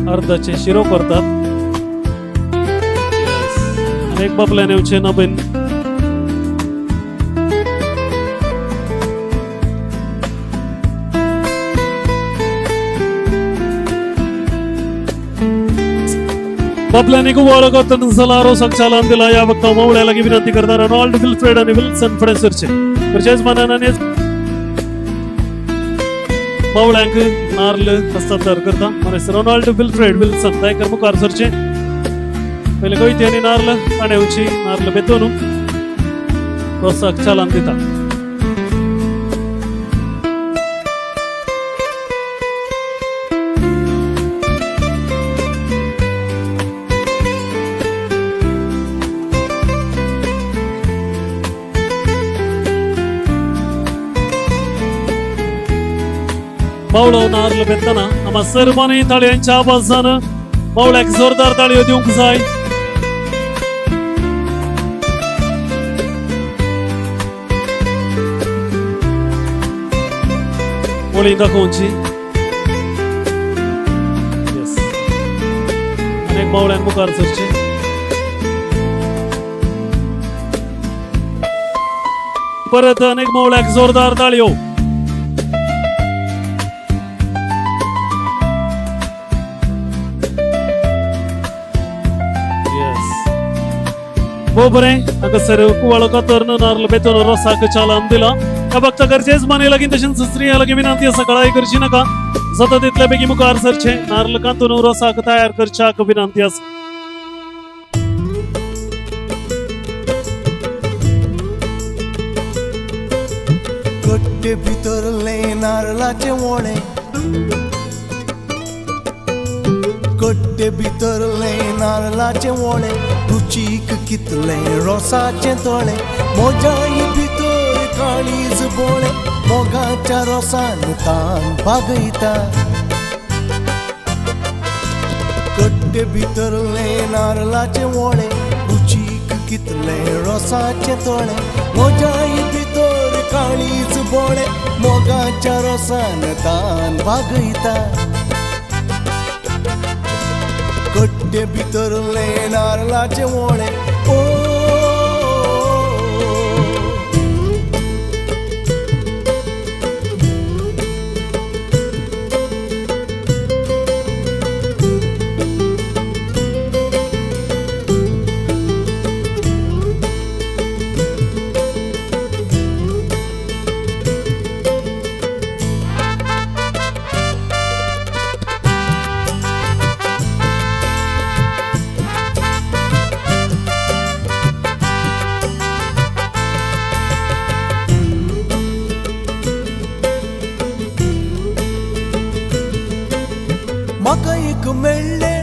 अर्धाचे शिरो करतात एक बापल्याने येवचे ना बीन बापल्याने खूप ओळख सला रोसाक चालन दिला या वक्ता मावळ्याला विनंती करता रोनाल्ड विल्फ्रेड आणि विल्सन फ्रेन्सरचे परचेजमानाने मावळ्यांक नार्ल हस्तांतर करता मनेस रोनाल्ड विल्फ्रेड विल्सन तायकर मुखार सरचे पहिले गोयती आणि नार्ल पाण्यावची नार्ल बेतोन रोसाक चालन दिता मावळो नार्ल बेतना आम्हा सर्वांनी ताळयांच्या आवाजानं मावळ्याक जोरदार ताळयो दिवंक जाय मोळी दाखोवची अनेक मावळ्यान मुखार सरचे परत अनेक मावळ्याक जोरदार ताळयो बरें हांगासर कुवाळो तोरण नार्ल बेतोन रोसाक चालन दिला ह्या भक्ता गरजेच माने लागीं तशेंच स्त्रिया लागीं विनंती आसा कळाई करची नाका सतत इतले बेगी मुखार सरचे नार्ल कांतून रोसाक तयार करच्याक विनंती आसा कट्टे भितरले नारळाचे वोणे कट्टे भितरले नारळाचे वोणे रुचीक कितले रोसाचे तोळे मोजाई भितर काळीज बोळे मोगाच्या रोसान तान भागयता कट्टे भितरले नारळाचे वोणे रुचीक कितले रोसाचे तोळे मोजाई भितर काळीज बोळे मोगाच्या रोसान तान भागयता कट्टे भितरले नारळाचे वोळे ओ म्हाका एक मेळ्ळे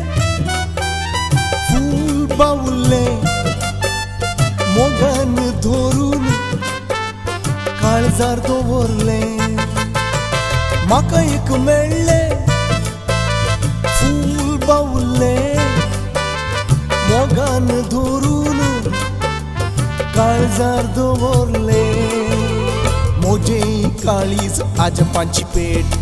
फूल बावुल्ले मोगान धरून काळजार दवरले म्हाका एक मेळ्ळे फूल बावुल्ले मोगान धरून काळजार दवरले मोजे काळीज आजपांची पेट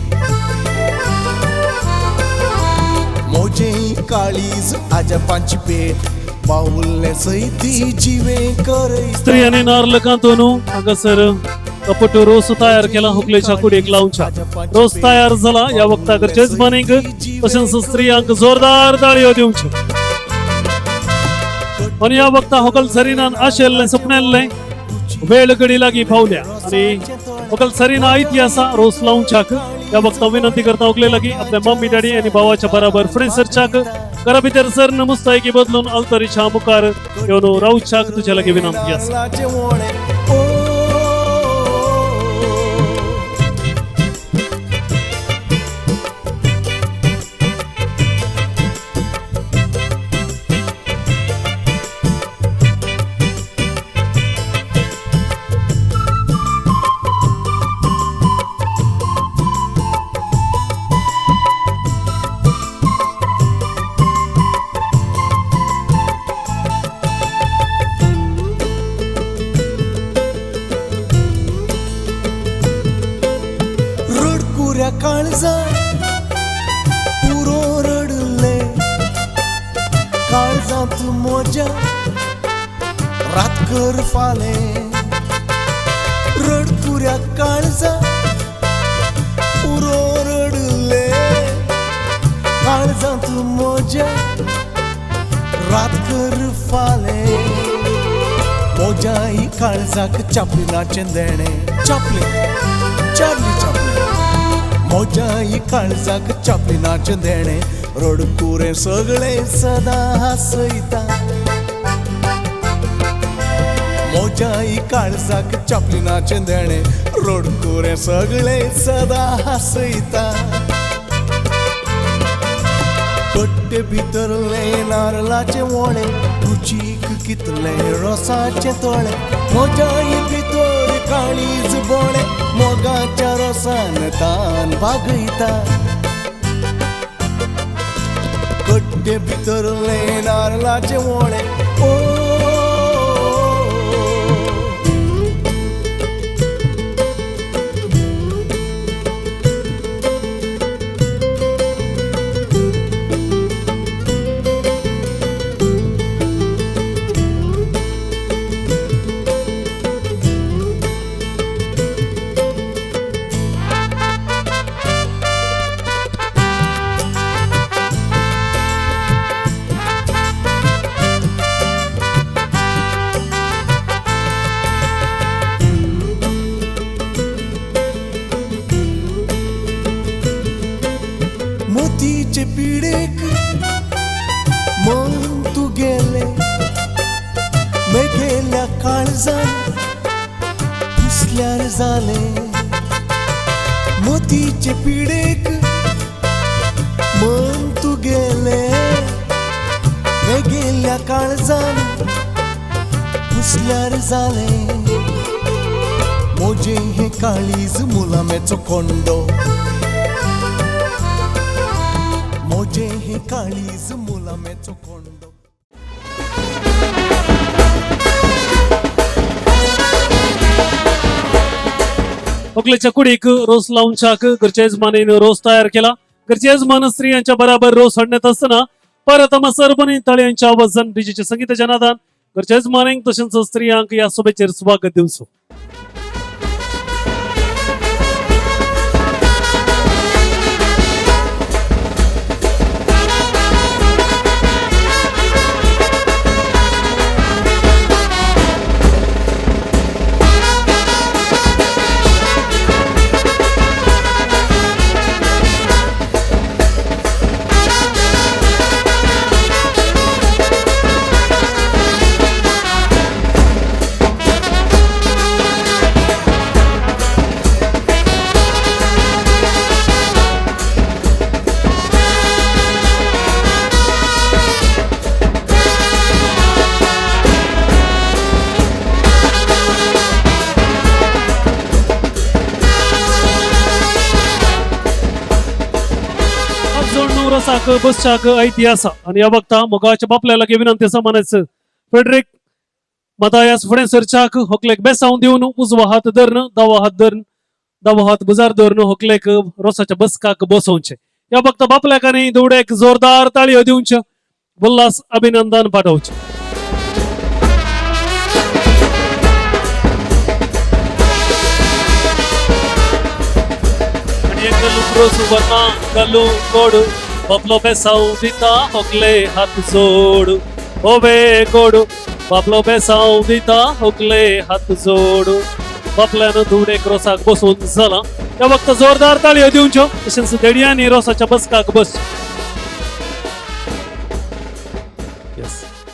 मोजे काळीज आजपांची पेट बावुल्ले सैती जिवे करय स्त्रियांनी नार्ल कांतून हांगासर कपट रोस तयार केला हुकलेच्या कुडीक लावच्या रोस तयार झाला या वक्ता गरजेच मानीक तशेंच स्त्रियांक जोरदार ताळयो दिवच्यो आणि या वक्ता होकल सरिनान आशेल्ले सपनेल्ले वेळ घडी लागी पावल्या आणि होकल सरिना इतिहासा रोस लावच्याक या वक्ता विनंती करता उकले लागी आपल्या मम्मी डॅडी आणि भावाच्या बरोबर फ्रेंड्सरच्याक घरा भितर सर मुस्तायकी बदलून अल्तरीच्या मुखार येवन रावच्याक तुझ्या लागी विनंती आसा काळजार पुरो रडले काळजात मोजा रातकर फाले रडकुऱ्या काळजा पुरो रडले काळजांत मोज्या रातकर फाले मोज्याही काळजाक चापलिनाचे देणे चापले चापली चापली मोज्याही काळजाक चापलिनाचे देणे रडकुरे सगळे सदा हसयता मोज्याही काळजाक चापलिनाचे देणे रडकुरे सगळे सदा हसयता कट्टे भितरले नारळाचे वोळे रुचीक कितले रोसाचे तोळे मोज्याही भितर काळीज बोळे मोगाच्या रोसान तान बागयता कट्टे भितरले नारळाचे वोळे ओ मोतीचे पिडेक मन तू गेले मेघेल्या काळजान पुसल्यार जाले मोतीचे पिडेक मन तू गेले मेघेल्या काळजान पुसल्यार जाले मोजे हे काळीज मुलामेचो कोंडो मोजे हे काळीज मुलामेचो कोंडो ओकलेच्या कुडीक रोस लावूनच्याक घरच्या यजमानीन रोस तयार केला. घरच्या यजमान स्त्रियांच्या बराबर रोस हाडण्यात असताना परतमा सरपणी तळे यांच्या आवाजान डीजेचे संगीताच्या नादान घरच्या यजमानींक तशेंच स्त्रियांक या सभेचेर स्वागत दिवचो. रसाक बसच्याक ऐतिहास आणि या वक्ता मोगाच्या बापल्याला विनंती असा म्हणायचं फेडरिक मतायास फुडें सरच्याक होकलेक बेसावून दिवन उजवा हात धरण दावो हात बुजार धरून होकलेक रोसाच्या बसकाक बसवचे. या वक्ता बापल्याकांनी दौड्याक जोरदार ताळयो दिवचे उल्हास अभिनंदन पाठवचे. आणि एक रोस वरना गल्लू गोड बापलो बेसाव दिता होकले हात जोड ओबे गोड बापलो बेसाव दिता होकले हात जोड बापल्यानं धुडेक रोसाक बसवून झाला. त्या वक्त जोरदार ताळयो दिवच्यो तशेंच देडयांनी रोसाच्या बसकाक बस.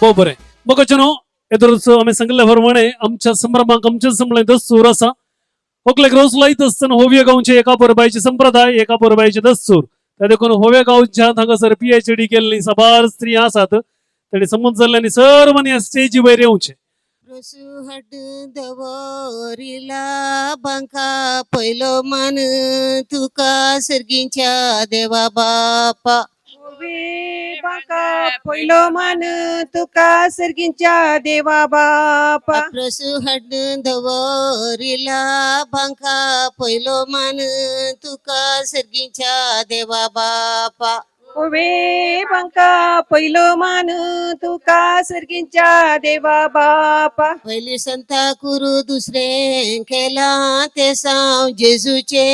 हो बरें मोगाचेनो येदरूच आमी सांगिल्ले प्रमाणे आमच्या संभ्रमाक आमचे संबळे दस्तूर आसा. होकलेक रोस लायत आसतना होव्य गांवचे एका परबायचे संप्रदाय एका परबायचे दस्तूर त्या देखून होव्या गांवच्यात हांगासर PhD केल्ली साबार स्त्री आसात. तेणी समज जाल्ल्यानी सर्वांनी स्टेजी वयर येवचे. रोसू हड दवरिला बांका पयलो मान तुका सर्गींच्या देवा बापा बाका पयलो मान तुका सर्गींच्या देवा बापा रोसू हड दवरिला बांका पयलो मान तुका सर्गींच्या देवा बापा ओवे बंका पहिलो मान तुका सर्गींच्या देवा बापा. पहिले संता कुरु दुसरे केला ते साव जेजूचे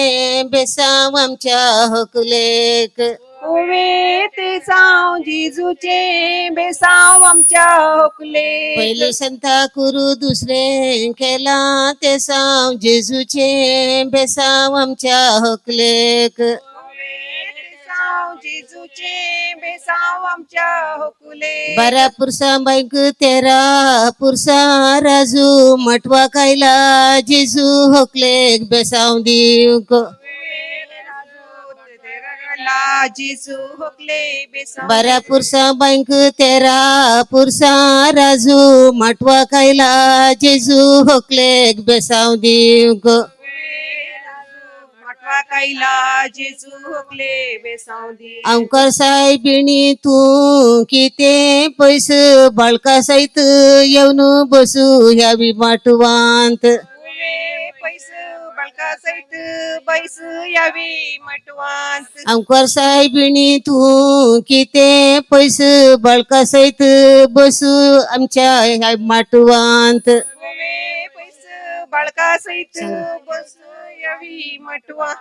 बेसाव आमच्या हकलेक. ओवे ते साव जिजूचे बेसाव आमच्या होकले. पहिले संता कुरु दुसरे केला ते साव जेजूचे बेसाव आमच्या हकलेक. जिजूचे बेसाव आमच्या होकुले. 12 पुरसा बाईक 13 पुरसा राजू मटवा खायला जेजू होकलेक बेसाव दिवक. जिजू होकले बेसाव. 12 पुरसा बाईक 13 पुरसा राजू मटवा खायला जेजू होकलेक बेसाव दिवक. मटवा कायला जेजू होकले बेसाव दी. अंकर साहेबिणी तू किते पैस बाळका सहित येऊन बसू ह्या माटवांत. पैस बळका सहित बैस यावी मटवांत. अंकर साहेबिणी तू किते पैस बाळका सहित बसू आमच्या ह्या माटवांत. पैस बाळका सहित बस यावी मटवा.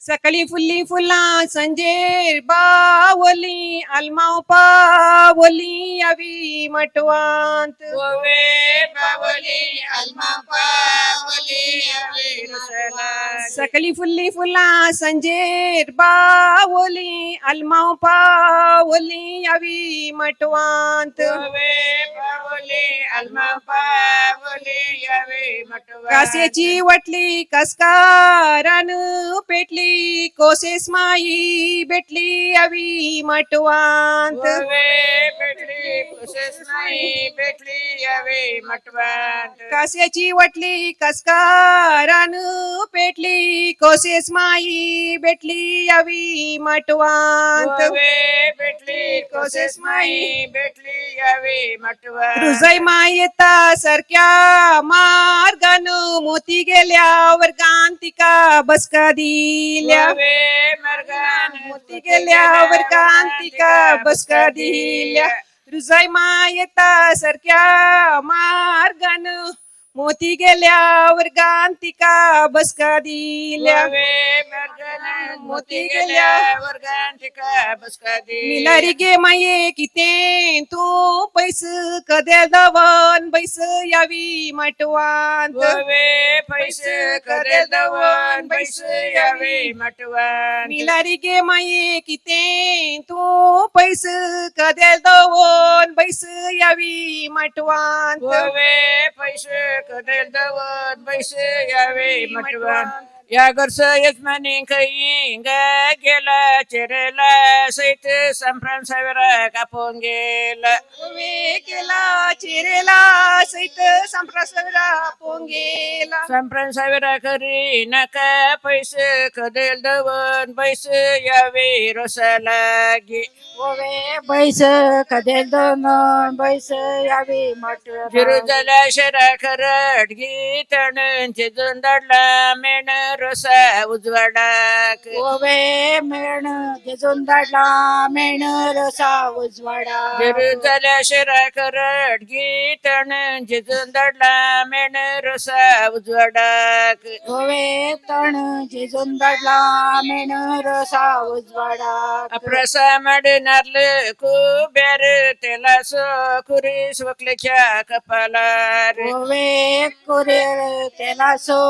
सकाळी फुल्ली फुला संजेर बावली अलमाव पावली यावी मटवांत. बावली अलमाव पावली यावी मटवांत. सकाळी फुल्ली फुला संजेर बावली अलमाव पावली यावी मटवांत. कास्याची वटली कसकारान पेटली कोसेस माई भेटली यावी मटवांत. कास्याची वटली कसकारान पेटली कोसेस माई भेटली यावी मटवांत. कोसेस माई भेटली यावी मटवांत. रुजय माई येता सारख्या मार्गान मोती गेल्या वर्गान तिका बसका दिल्या. मोती गेल्या वर्गान तिका बसका दिल्या. रुजय माई येता सारख्या मार्गान मोती गेल्या वर्गान तिका बसका दिल्या. मोती गेल्या वर्गान तिका बसका दिल्या. मिलारी गे माये किते तू पैस कदे दवन बैस यावी मटवांत. पैस कदे दवन बैस यावी मटवांत. मिलारी गे माये किते तू पैस कदे दवन बैस यावी मटवांत. पैस कदेल दवन बैस यावे मटवान. या गर्स यजमानी काही गेला चेरेला सहित संप्रान सावेरा कापून गेला. गेला चेरेला सहित संप्रान सावेरा कापून गेला. संप्रान सावेरा करी नका पैसे कदेल दवन बैस यावे रोसा लागे. बैस कदेल दवन बैस यावे मटवान. जिरुजला शरा खरड गीतण चिजून दडला मेण रोसा उजवाडाक. ओवे मेण चिजून दडला मेण रोसा उजवाडाक. जिरुजला शरा खरड गीतण चिजून दडला मेण रोसा उजवाडाक. ओवे तण चिजून दडला मेण रोसा उजवाडाक. अप्रसा मडनारल कुब्यार तेला सो कुरीस वकलेच्या कपालार. ओवे कुरेर तेला सो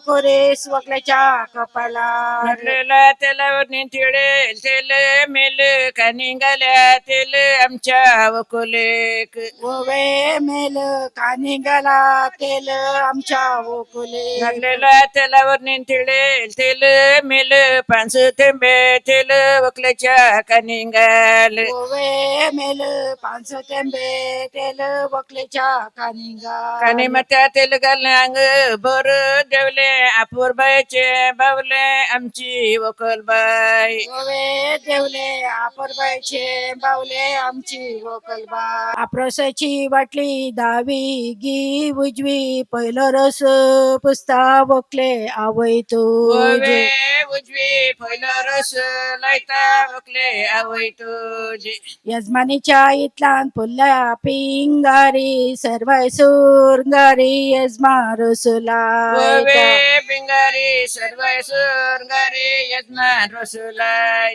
कुरीस वकलेच्या कपालार. भरलेला तेलावर तिळेल तेल मेल का निघाल्या तेल आमच्या वकुलेक. ओवे मेल का निघाला तेल आमच्या वकुले. भरलेला तेलावर तिळेल तेल मेल 5 थेंबे तेल वकलेच्या का निघाल. ओवे मेल 5 थेंबे तेल वकलेच्या का निघाल. कानी मत्या तेल घाल अंग बर देवले अपूर्बाई परबायचे बावले आमची वकलबाई गोवे देवले आपरबाईचे बावले आमची वकलबाई आप्रसाची बाटली दावी गी उजवी पहिलं रस पुसता वकले आवय गोवे तुझे उजवी पहिला रस लायता वकले आवय तुझे यजमानीच्या इतलान फुल्ल्या पिंगारी सर्व सुरंगारी यजमान रसुला गोवे पिंगारी सर्व सुरंगारी यजमान रसुलाय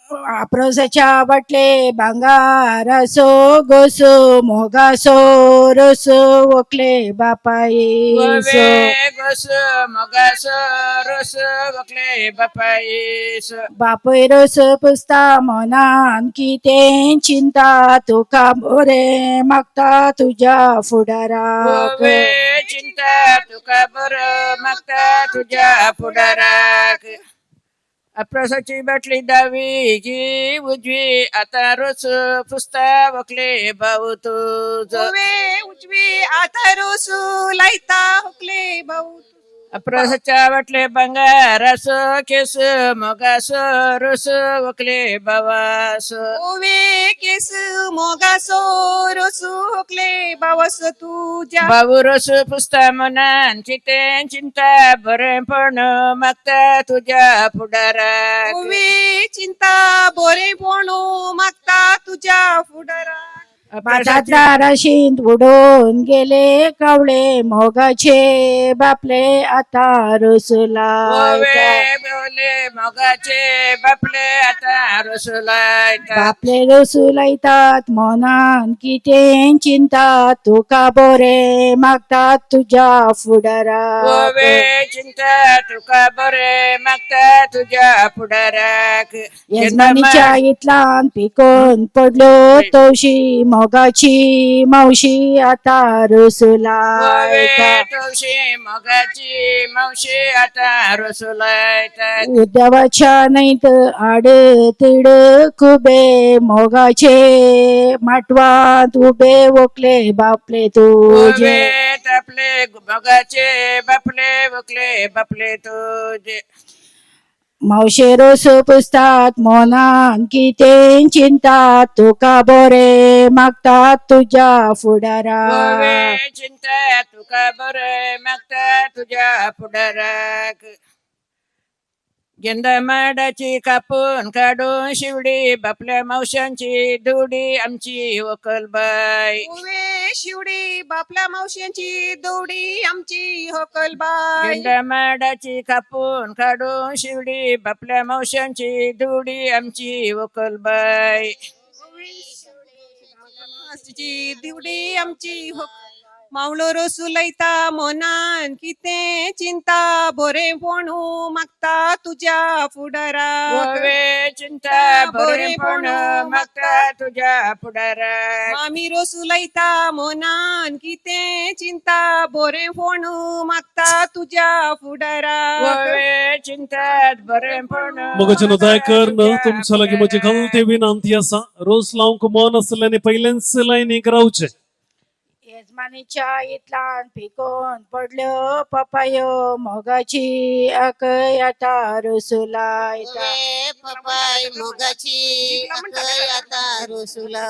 आप्रसाच्या बाटले भांगार असो गोसो मोगासो रस वकले बापाई गोवे गोस मगास रस वकले बापाईस बापय रस पुसता मनान कितें चिंता तुका बरे मागता तुझ्या फुडाराक गोवे चिंता तुका बर मागता तुझ्या फुडाराक अप्रसाची बाटली दावी जी उजवी आता रस पुसता वकले भाऊ तुझ उजवी आता रोसू लायता हुकले भाऊ अप्रसाच्या बाटले बंगारास केस मगास रस वकले बावास ओवे केस मोगासो रोसू हुकले बावस तुझ्या बाबू रस पुसता मनान चिते चिंता बरे पण मागता तुझ्या पुढाराक ओवे चिंता बोरे पोणू मागता तुझ्या फुडारा बाटातला राशीत उडून गेले कावळे मोगाचे बापले आता रसुला गोवे बोले मगाचे बापले आता रसुलाय बापले रसूल येतात मनान कितें चिंता तुका बरे मागतात तुझ्या फुडाराक गोवे चिंता तुका बरे मागता तुझ्या पुढाराक यजमानीच्या इतलान पिकोन पडलो तवशी मोगाची मावशी आता रसुला गोवे तुळशी मगाची मावशी आता रसुलाय उद्यावाच्या नाहीत आड तिड खुबे मोगाचे माटवात उभे वकले बापले तुझे गोवे तापले मगाचे बापले वकले बापले तुझे मावशे रोस पुसतात मोनान कितें चिंता तुका बरे मागतात तुझ्या फुडाराक गोवे चिंता तुका बरे मागता तुझ्या पुढाराक गेंदा माडाची कापून काढून शिवडी बापल्या मावशांची दुडी आमची वकलबाई ओवे शिवडी बापल्या मावश्यांची दौडी आमची होकलबाई गेंदा माडाची कापून काढून शिवडी बापल्या मावशांची दुडी आमची वकलबाई मावशीची दिवडी आमची हो मावळो रोसू लयता मोनान कितें चिंता बोरे पोणू मागता तुझ्या फुडाराक गोवे चिंता बरे पण मागता तुझ्या पुढाराक मामी रोसू लयता मोनान कितें चिंता बोरे फोणू मागता तुझ्या फुडाराक गोवे चिंतात बरे पण मगचनो दयकरन तुमच्या लागी म्हजी घालते विनंती असा रोज लावंक मन असल्याने पहिल्याच लायनीक रावचे यजमानीच्या इतलान पिकोन पडल्यो पपायो मोगाची अकय आता रसुला गोवे पपाय मोगाची अकय आता रसुला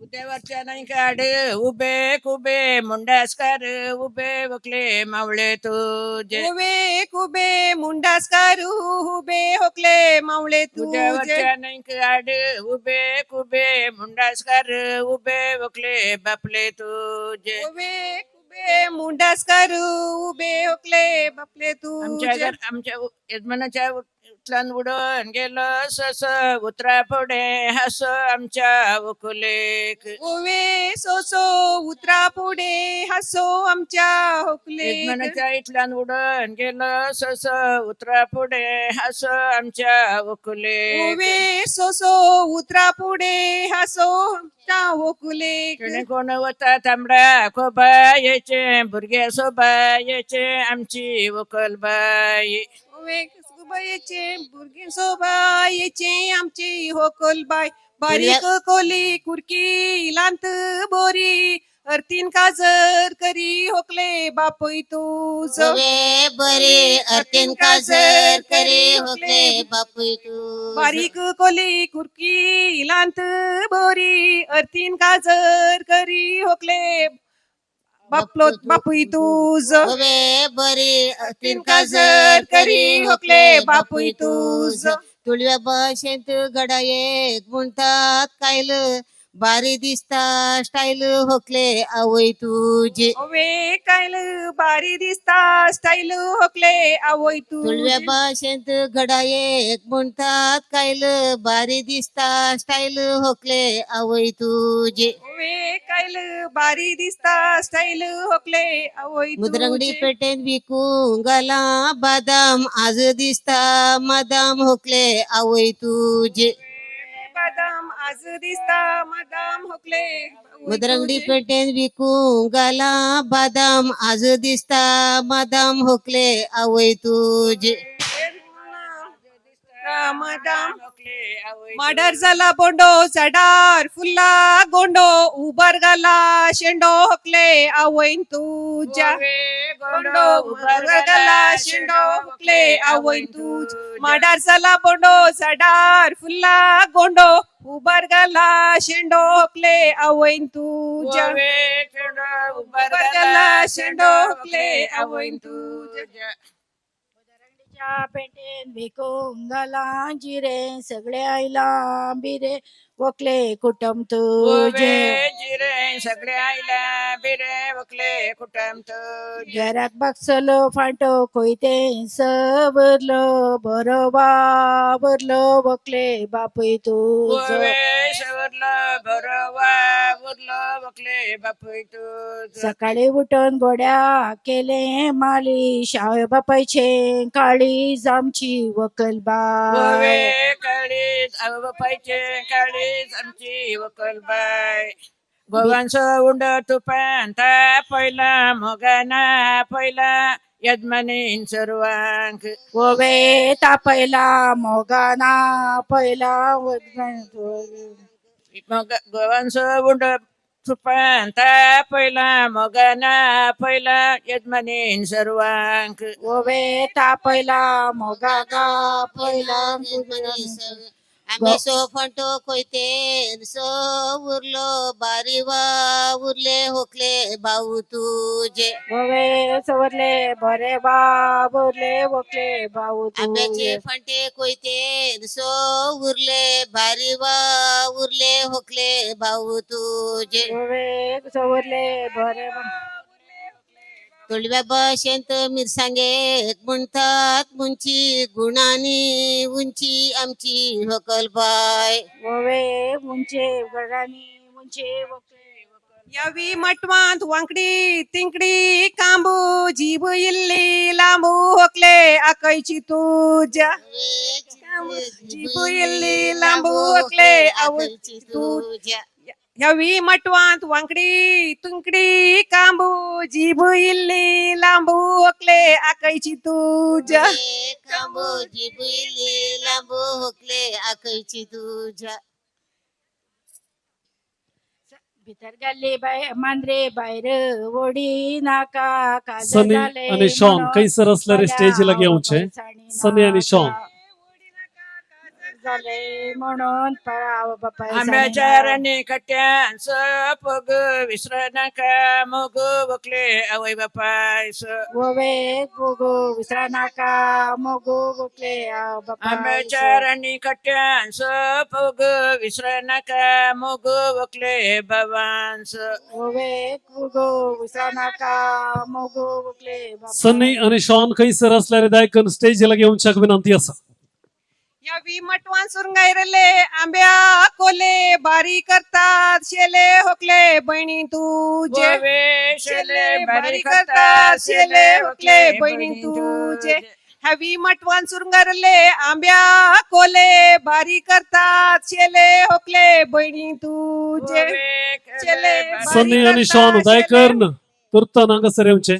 उद्यावरच्या नाही काढ उभे कुबे मुंडासकार उभे वकले मावळे तुझे उभे कुबे मुंडासकारू उभे होकले मावळे तुझे उद्यावरच्या नाही काढ उभे कुबे मुंडासकार उभे वकले बापले तुझे उभे कुबे मुंडासकारू उभे होकले बापले आमच्या तुझे आमच्या यजमानाच्या उतलान उडून गेलं सस उतरा पुढे हस आमच्या वकुलेक ओवे सोसो उतरा पुढे हसो आमच्या होकले यजमानाच्या इथल्यान उडून गेलं सस उतरा पुढे हस आमच्या वकुलेक ओवे सोसो उतरा पुढे हसो आमच्या होकले कोणी कोण होता तांबडा खोबा यायचे भुरगे सोबा यायचे आमची वकलबाई ओवे कसगुबाईचे बुरगे सोबाईचे आमची होकलबाई बारीक कोली कुरकी लांत बोरी अर्तीन काजर करी होकले बापय तुझ वे बरे अर्तेन काजर करे होकले बापू तू बारीक कोली कुरकी लांत बोरी अर्तीन काजर करी होकले बापय तुझ वे बरे अर्तेन काजर करी होकले बापू तुझ तुळव्या भाषेत गडा एक म्हणतात कायल बारी दिसता स्टाईल होकले आवय तुझे ओवे कायल बारी दिसता स्टाईल होकले आवय तुळव्या तू भाषेत घडा एक म्हणतात कायल बारी दिसता स्टाईल होकले आवय तुझे ओवे कायल बारी दिसता स्टाईल होकले आवय मुद्रंगडी पेटेन विकून गाला बादाम आज दिसता मदाम होकले आवय तुझे बदाम आज दिसता मदाम होकले मुद्रंगडी पेटेन विकून गाला बादाम आज दिसता मदाम होकले आवय तुझे मदाम माडर झाला बोंडो चडार फुल्ला गोंडो उबर गाला शेंडो होकले आवईन तुझ्या गोंडो उबर गाला शेंडो होकले आवईन तुझ माडर झाला बोंडो चडार फुल्ला गोंडो उबर गाला शेंडो होकले आवईन तुझ्या उबर गाला शेंडो होकले आवईन तुझ्या पेटेन विकून घाला जिरे सगळे आयला बिरे वकले कुटुंब तुझे जिरे सगळे आयला बिरे वकले कुटुंब तुझे घराक बक्षलो फाटो कोयते सबरलो बरो वावरलो वकले बापय तुझ सवरलं बरोवा उरलं वकले बापय तुझ सकाळी उठून गोड्या केले माली शाव बापायचे काळीज आमची वकल बाय काळीज बापायचे काळीज आमची वकल बाय गोवांचं उंड तुपान पहिला मोगाना पहिला यजमानीन सर्वांक ओवे तापयला मोगाना पहिला गोवांचं उंड तुपान पहिला मोगाना पहिला यजमानीन सर्वांक ओवे तापयला मोगागा पहिला आम्ही सो फंटो कोयते सो उरलो बारी वा उरले होकले भाऊ तुझे ओवे सवरले बरे बाबुरले वकले भाऊ आंब्याचे फंटे कोयते सो उरले बारी वा उरले होकले भाऊ तुझे ओवे सवरले बरे तुळव्या भाषेत मिरसांगे म्हणतात मुंची गुणानी उंची आमची होकल बाय ओवे मुंचे गडानी मुंचे वकले यावी मटवांत वांकडी तिंकडी कांबू जीब इल्ली लांबू होकले आकायची तुझ्या जीब इल्ली लांबू होकले आवडची तुझ्या यावी मटवांत वांकडी तुंकडी कांबू जीब इल्ली लांबू होकले आकायची तुझ्या कांबोजी बुईली लांबू होकले आकायची तुझ्या भितर गेल्ली बाय मांद्रे भायर ओडी नाका काजळ सनी जाले आणि शॉन म्हणून कैसर असल्यारे स्टेजला घेऊचे सनी आणि शॉन झाले म्हणून पळाव बापाय आंब्याच्या राणी कट्यान पग विसर नका मग वकले आवय बापायस ओवे गोगो विसरा नाका मोगो गोकले बापाय आंब्याच्या राणी कट्यान पग विसर नका मग वकले बाबांस ओवे गोगो विसरा नाका मोगो गोकले सनी आणि शॉन कैसर असल्यारे दायकन स्टेजला घेऊन विनंती असा यावी मटवान सुरंगायरले आंब्या कोले बारी करतात शेले होकले बहिणी तुझे शेले बारी करतात शेले होकले बहिणी तुझे हवी मटवान सुरंगारले आंब्या कोले बारी करतात शेले होकले बहिणी तुझे शेले बारी सनी आणि शॉन करतात, दायकन तुर्ता नांग सर येऊचे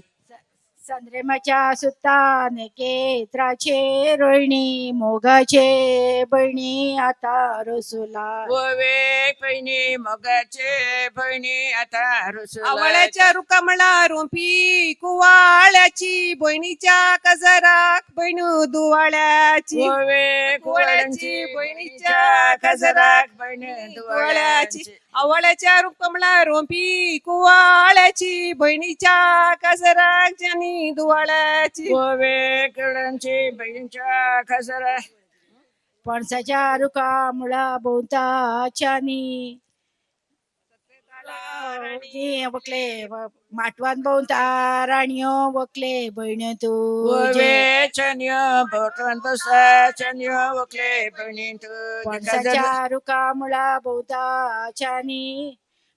संद्रेमाच्या सुतान केत्राचे रोहिणी मोगाचे बहिणी आता रसुला ओवे बहिणी मोगाचे बहिणी आता रसुला आवळ्याच्या रुकामळा रोंपी कुवाळ्याची बहिणीच्या कजराक बहीण दुवाळ्याची ओवे कुवाळ्याची बहिणीच्या खजराक बहिणी दुवाळ्याची आवळ्याच्या रुकामळा रोंपी कुवाळ्याची बहिणीच्या कजराक जनी दुवाळ्याची ओवे कुवाळ्यांची बहिणीच्या खजराक पणसाच्या रुका मुळा बोवताच्यानी वकले माटवान बोवता राणियो वकले बहिण तू ओवे चन्य बोटवन बसा चन्य वकले बहिणी तू पणसाच्या रुका मुळा बोवताच्यानी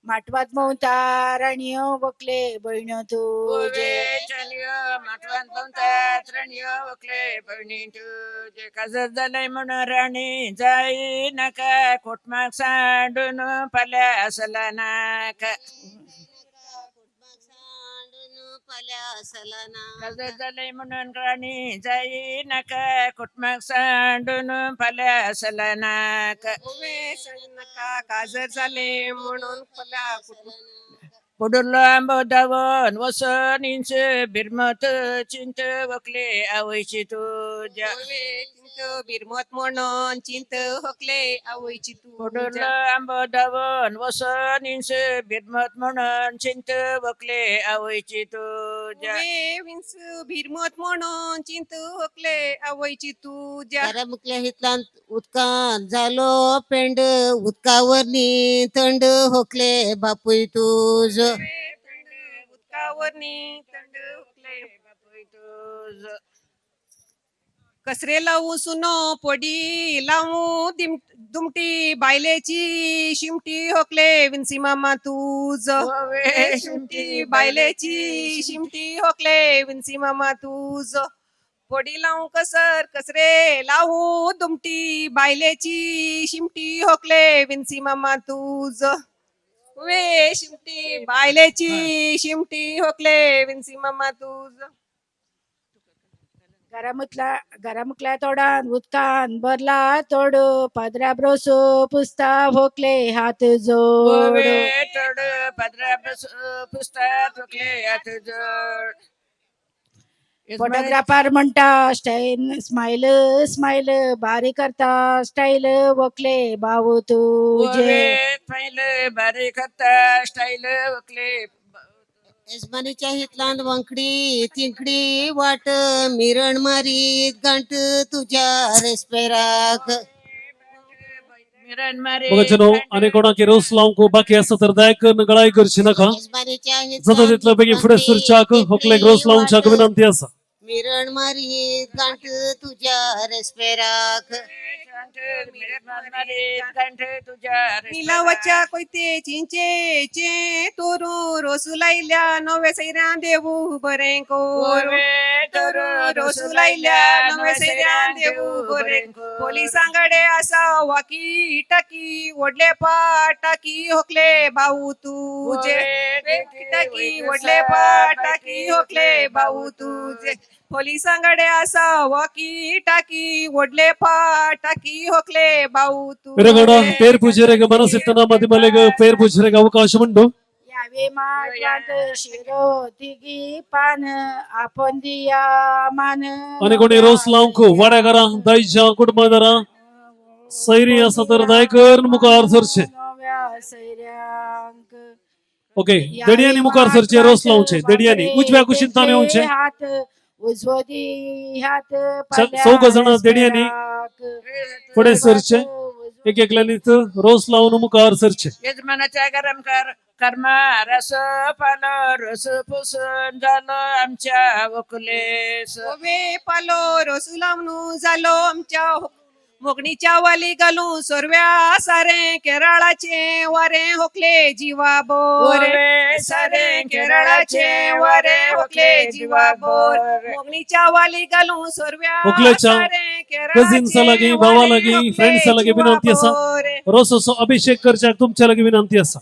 माटवात बोवता राणियो वकले बहिण तू ओवे चन्य माटवान बोलतात राणियो वकले बहिणी तू जे काजर झालंय म्हणून राणी जाई नका कोटमाग सांडून पाल्या असला नाका काजर झालंय म्हणून राणी जाई नका कोटमाग सांडून पाल्या असला नाका नका काजर झाले म्हणून पुडुरलो आंबो दावण वसन इंच बिरमत चिंत वकले आवयची तुझ्या बिरमत म्हणून चिंत हकले आवयची तू पुडुरलो आंबो दावण वसन इंच बिरमत म्हणून चिंत वकले आवयची तुझ्या विंच बिरमत म्हणून चिंत हकले आवयची तुझ्या मुकल्या हितलान उदकांत जालो पेंड उदकावरनी थंड होकले बापूय तुझ उदकावरनी थंड हकले बापूय तुझ कसरे लावू सुनो पडी लावू दुमटी बायलेची शिमटी होकले विंसी मामा तुझ शिमटी बायलेची शिमटी होकले विंसी मामा तुझ पडी लावू कसरे लावू दुमटी बायलेची शिमटी होकले विंसी मामा तुझ वे शिमटी बायलेची शिमटी होकले विंसी मामा तुझ घरामुकल्या तोडान उदकान भरला तोड पादऱ्या ब्रोसो पुस्ता भोकले हात जोड चढ पदरा पुस्तक वकले हात जोड फोटोग्राफर म्हणता स्टाईल स्माइल स्माइल बारी करता स्टाईल वकले भाऊ तुझे पहिले बारी करता स्टाईल वकले यजमानीच्या हितलान वंकडी तिंकडी वाट मिरण मारीत गांठ तुझ्या रेस्पेराक बघा जनो आणि कोणाक रोस लावूंक बाकी आसा तर दयाकन गळाई करची नका यजमानीच्या जाता तितलं बेगीन फुडें सरच्याक होकलेक रोस लावूंच्याक विनंती आसा मिरण मारीत गांठ तुझ्या रेस्पेराक निलावाच्या कोयते चिंचे तोरू रोसू लायल्या नवे सैऱ्या देऊ बरें कोर रोसू लायल्या नवे सैऱ्या देऊ बरें पोलिसांकडे असा वाकी टाकी ओढले टाकी होकले भाऊ तुझे टाकी ओढले टाकी होकले भाऊ तुझे पोलिसांकडे असा वाकी टाकी ओढले टाकी होकले भाऊ तू ಪಿರಗಡ ಪೇರ್ ಪೂಜೆರೆಗೆ ಮನಸ್ಸಿತ್ತನ ಮದಿಮಲೆಗೆ ಪೇರ್ ಪೂಜೆರೆಗೆ ಅವಕಾಶ ಉಂಟು यावे माट शिरो तिगी पान आपण दिया मान आणि कोणी रोस लावूंक वाड्याकारा दायच्या कुटुंबादार सैरी आसा तर दायकर मुखार सरचे सैर्यांक ओके देडियांनी मुखार सरचे रोस लावचे देडियांनी उजव्या कुशींतान येवचे हात उजवदी हात चौघ जण देडियांनी पुढे सरचे एक एकल्यानी रोस लावून मुखार सरचे यजमानाच्या गरम कर्मा रस पालो रस पुसून झालं आमच्या वकुलेस वे पालो रसू लावणू झालो आमच्या मोगणीच्या वाली घालू सोरव्या सारे केरळाचे वारे होकले जीवा बोर सारे केरळाचे वारे होकले जीवा बोर मोगणीच्या वाली घालू सोरव्या होकलेच्या सारे कझिन्सा लागी भावा लागी फ्रेंड्सा लागी विनंती आसा रोसोचो अभिषेक करच्याक तुमच्या लागी विनंती आसा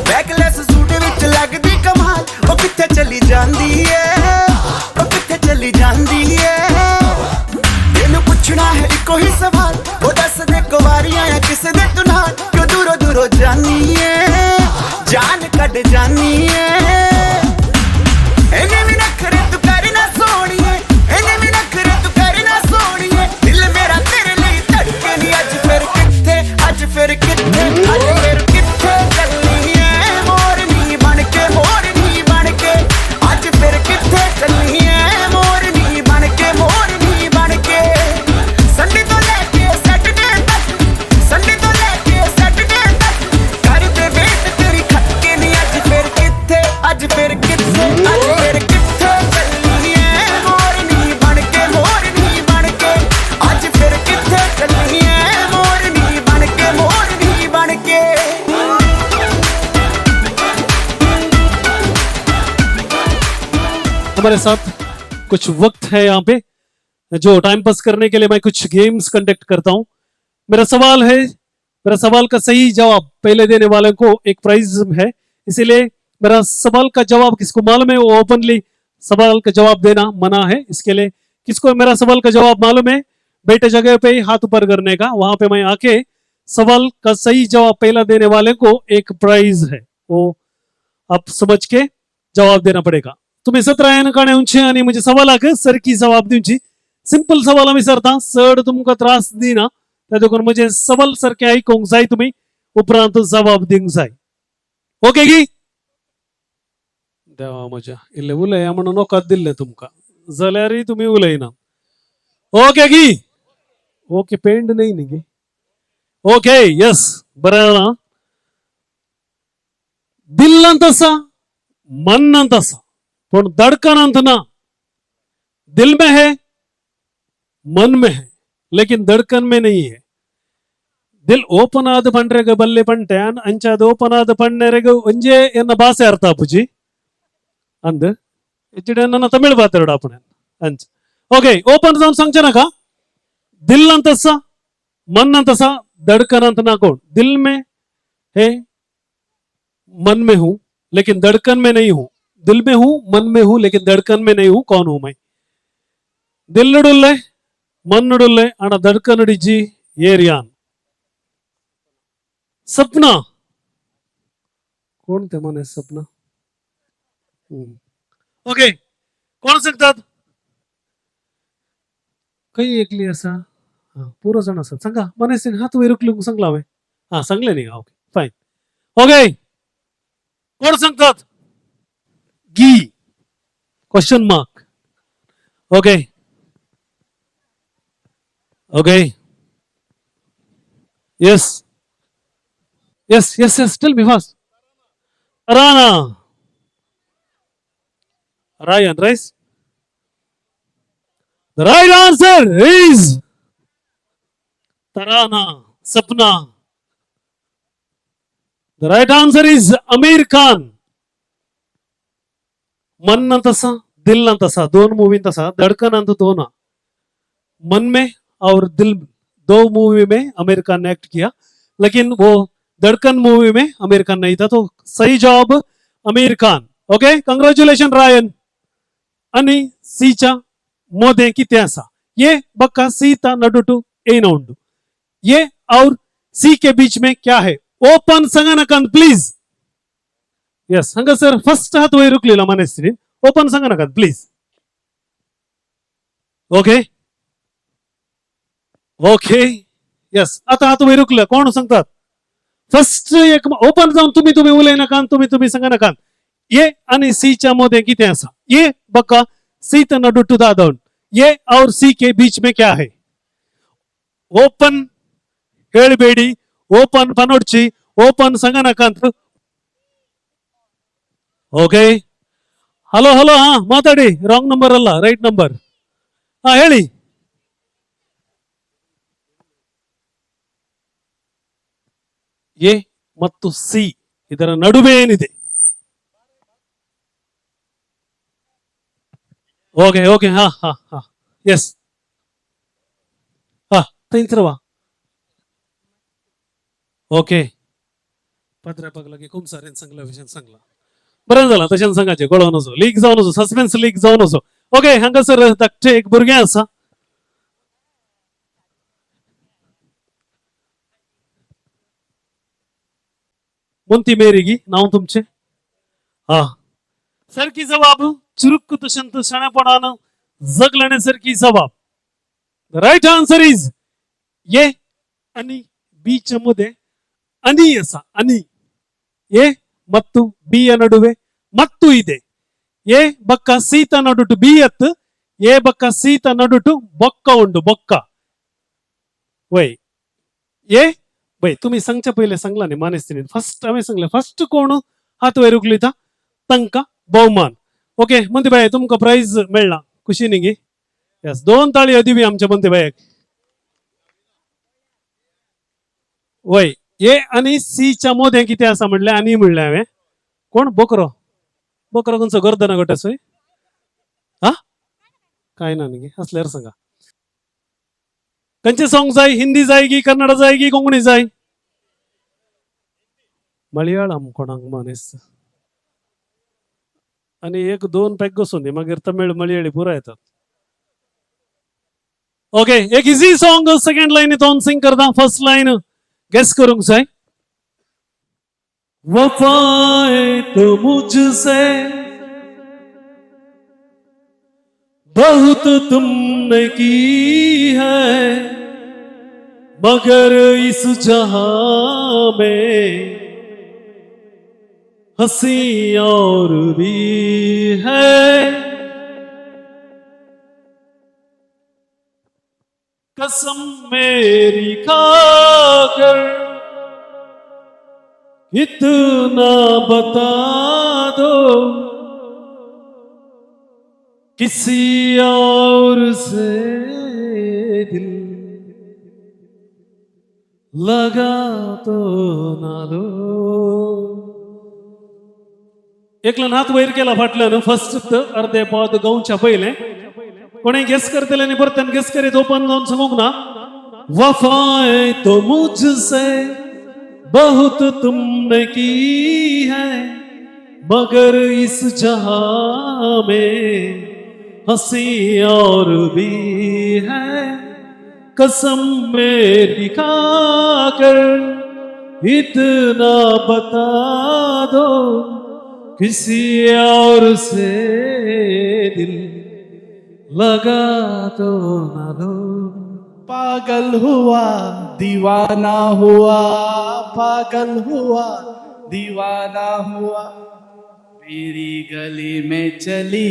ਬੈਕਲੈਸ ਸੂਟ ਵਿੱਚ ਲੱਗਦੀ ਕਮਾਲ ਉਹ ਕਿੱਥੇ ਚਲੀ ਜਾਂਦੀ ਏ ਉਹ ਕਿੱਥੇ ਚਲੀ ਜਾਂਦੀ ਏ ਤੈਨੂੰ ਪੁੱਛਣਾ ਹੈ ਇੱਕੋ ਹੀ ਸਵਾਲ ਉਹ ਦੱਸ ਦੇ ਕੁਵਾਰੀਆਂ ਆ ਕਿਸ ਦੇ ਤੂੰ ਨਾਲ ਕਿਉਂ ਦੂਰੋਂ ਦੂਰੋਂ ਜਾਨੀ ਏ ਜਾਨ ਕੱਢ ਜਾਨੀ ਏ ਇਹਨੇ ਵੀ ਨਖਰੇ ਤੂੰ ਕਰ ਨਾ ਸੋਣੀਏ ਇਹਨੇ ਵੀ ਨਖਰੇ ਤੂੰ ਕਰ ਨਾ ਸੋਣੀਏ ਦਿਲ ਮੇਰਾ ਤੇਰੇ ਲਈ ਧੜਕੇ ਨਹੀਂ ਅੱਜ ਫਿਰ ਕਿੱਥੇ ਅੱਜ ਫਿਰ ਕਿੱਥੇ ਅੱਜ ਫਿਰ ਕਿੱਥੇ ਚੱਲੀਏ ਮੋਰਨੀ ਬਣ ਕੇ ਮੋਰਨੀ ਬਣ ਕੇ ਅੱਜ ਫਿਰ ਕਿੱਥੇ ਚੱਲੀਏ ਮੋਰਨੀ ਬਣ ਕੇ ਮੋਰਨੀ ਬਣ ਕੇ ਸੰਡੇ ਤੋਂ ਲੈ ਕੇ ਸੈਟਰਡੇ ਤੱਕ ਸੰਡੇ ਤੋਂ ਲੈ ਕੇ ਸੈਟਰਡੇ ਤੱਕ ਕਰਦੇ ਵੇਟ ਤੇਰੀ ਖੱਕੇ ਨਹੀਂ ਅੱਜ ਫਿਰ ਕਿੱਥੇ ਅੱਜ ਫਿਰ ਕਿੱਥੇ ਅੱਜ ਫਿਰ ਕਿੱਥੇ ਚੱਲੀਏ ਮੋਰਨੀ ਬਣ ਕੇ ਮੋਰਨੀ ਬਣ ਕੇ ਅੱਜ ਫਿਰ ਕਿੱਥੇ ਚੱਲੀਏ ਮੋਰਨੀ ਬਣ ਕੇ ਮੋਰਨੀ ਬਣ ਕੇ हमारे साथ कुछ वक्त है यहाँ पे जो टाइम पास करने के लिए मैं कुछ गेम्स कंडक्ट करता हूँ। मेरा सवाल का सही जवाब पहले देने वाले को एक प्राइज है, इसीलिए मेरा सवाल का जवाब किसको मालूम है वो ओपनली सवाल का जवाब देना मना है। इसके लिए किसको मेरा सवाल का जवाब मालूम है बैठे जगह पे ही हाथ ऊपर करने का, वहां पे मैं आके सवाल का सही जवाब पहला देने वाले को एक प्राइज है वो आप समझ के जवाब देना पड़ेगा। तुम्ही 17 काणे उंची आणि म्हणजे सवालाक सरकी जबाब दिवची सिंपल सवाल आम्ही सरता सड तुमका त्रास दिना त्याच्याकडून म्हणजे सवाल सारखे ऐकूंक जाय तुम्ही उपरांत जबाब दिंक जाय ओके की देवा मजा इल्ले उलया म्हणून नोकात दिले तुमका जाल्यार तुम्ही उलयना ओके की ओके पेंड नाही निघे ओके यस बरं दिल तसा मन तसा पण धड़कन अंत ना दिल में है मन में है लेकिन धड़कन में नहीं है दिल ओपन आद पंड्रेग बल्ले पंट्यान अंचाद ओपन आद पंड्रेग ಒಂಜೆ ಎನ್ನ ಭಾಷೆ ಅರ್ಥ ಆಪುಜಿ ಅಂದ್ ಇಚ್ಚಿಡೆ ನನ್ನ ತಮಿಳು ಮಾತಾಡ ಅಪ್ಪನ ಅಂಚ ಓಕೆ ಓಪನ್ ಸೌಂಡ್ ಸಂಚನಕ दिल ಅಂತಸ मन ಅಂತಸ धड़कन अंत ना कौन दिल में है मन में हूं लेकिन धड़कन में नहीं हूं दिल में हूं मन में हूं लेकिन धड़कन में नहीं हूं कौन हूं मैं दिल नुडुल्ले मन नुडुल्ले आना धड़कन नुडिजी येरियान सपना कोण ते माने सपना ओके कोण सांगतात काही एकली असा पूर्ण जण असत सांगा मने हात वैरुकलू सांगला हवे हा सांगले नाही ओके फाईन ओके कोण सांगतात गी question mark okay okay yes yes yes yes tell me fast Rana Ryan rice the right answer is Tarana Sapna the right answer is Aamir Khan मन न तसा दिल न तसा दोन मूवी तसा धड़कन अंत दो ना मन में और दिल दो मूवी में आमिर खान ने एक्ट किया लेकिन वो धड़कन मूवी में आमिर खान नहीं था तो सही जवाब आमिर खान ओके कंग्रेचुलेशन रायन अनि सीचा मोदे किती असा ये बक्का सीता नडुटू ए नोंडू ये और सी के बीच में क्या है ओपन संगणकांत प्लीज यस हंगा सर फर्स्ट हात वय रुकलेला मानेस्त्री ओपन संगणकांत प्लीज ओके ओके यस आता हात वय रुकलं कोण सांगतात फर्स्ट एक ओपन जाऊन तुम्ही उलयनाकांत तुम्ही संगणकांत ये आणि सी च्या मध्ये किती असा ये बक्का सी त नडुटू दादन ये और सी के बीच में क्या है ओपन ಹೇಳಬೇಡಿ ಓಪನ್ ಪನೋಡ್ಚಿ ಓಪನ್ ಸಂಗನಕಾಂತ್ ಓಕೆ ಹಲೋ ಹಲೋ ಹಾ ಮಾತಾಡಿ ರಾಂಗ್ ನಂಬರ್ ಅಲ್ಲ ರೈಟ್ ನಂಬರ್ ಹಾ ಹೇಳಿ ಎ ಮತ್ತು ಸಿ ಇದರ ನಡುವೆ ಏನಿದೆ ಓಕೆ ಓಕೆ ಹಾ ಹಾ ಹಾ ಎಸ್ ಹಾ ತಿಂತ್ರವಾ ಓಕೆ प्राध्यापक लगे खूप सारे सांगला विषय सांगला बरं झालं तशान सांगायचे कळव नसो लीक जाऊ नसो सस्पेन्स लीक जाऊ नसो ओके हांगासर धाकटे एक भुरगें आसा मोंती मेरीगी नाव तुमचे हा सारखी जबाब चुरुक तशंत शाण्यापणान जगलण्यासारखी जबाब राईट आन्सर इज ए आणि बी च्या मध्ये आणि असा आणि ए ಮತ್ತು ಬಿ ಯ ನಡುವೆ ಮತ್ತು ಇದೆ ಎ ಬಕ್ಕ ಸೀತ ನಡುಟು ಬಿ ಎತ್ ಎ ಬಕ್ಕ ಸೀತ ನಡುಟು ಬೊಕ್ಕ ಉಂಡು ಬೊಕ್ಕ वय ए वय तुम्ही सांगच्या पहिले सांगला नाही मानेस्तीने फर्स्ट आम्ही सांगले फर्स्ट कोण हात वयर उकलिता तांका बहुमान ओके म्हणते बाय तुमका प्राइज मेळला खुशी निगी यस 2 ताळी दिवी आमच्या म्हणते बायक वय ए आणि सी च्या मध्ये किती असं म्हणले आणि म्हणले हांवें कोण बोकरो बोकरो कोणचं गर्दना गटस होय हा काय ना निगी असल्यावर सांगा कंचे सॉंग जाय हिंदी जायगी कन्नड जायगी कोंकणी जाय मलयाळम कोणाक मानेस आणि 1-2 पॅक घुसून मागीर तमिळ मलयाळी पुरा येतात ओके एक इजी सॉंग सेकंड लाईन तोन सिंग करता फर्स्ट लाईन गेस करूंक जाय वफाएं तो मुझसे बहुत तुमने की है मगर इस जहां में हंसी और भी है कसम मेरी खाकर इतना बता दो किसी और से दिल लगा तो ना दो एकला हात वयर केला फाटल्यानं फर्स्ट अर्धे पाद गावच्या पहिले कोणी गेस करतले आणि परत गेस करीत ओपन जाऊन सांगूक ना वफाएं तो मुझसे बहुत तुमने की है मगर इस जहां में हंसी और भी है कसम मेरी खाकर इतना बता दो किसी और से दिल लगा तो ना दो पागल हुआ दीवाना हुआ पागल हुआ दीवाना हुआ मेरी गली में चली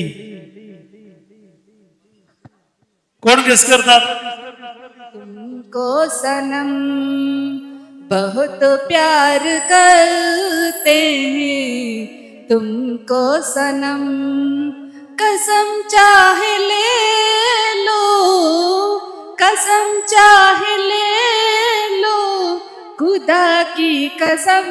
कोण गेस करतात तुमको सनम बहुत प्यार करते हैं तुमको सनम कसम चाहे ले लो कसम चाहे ले लो खुदा की कसम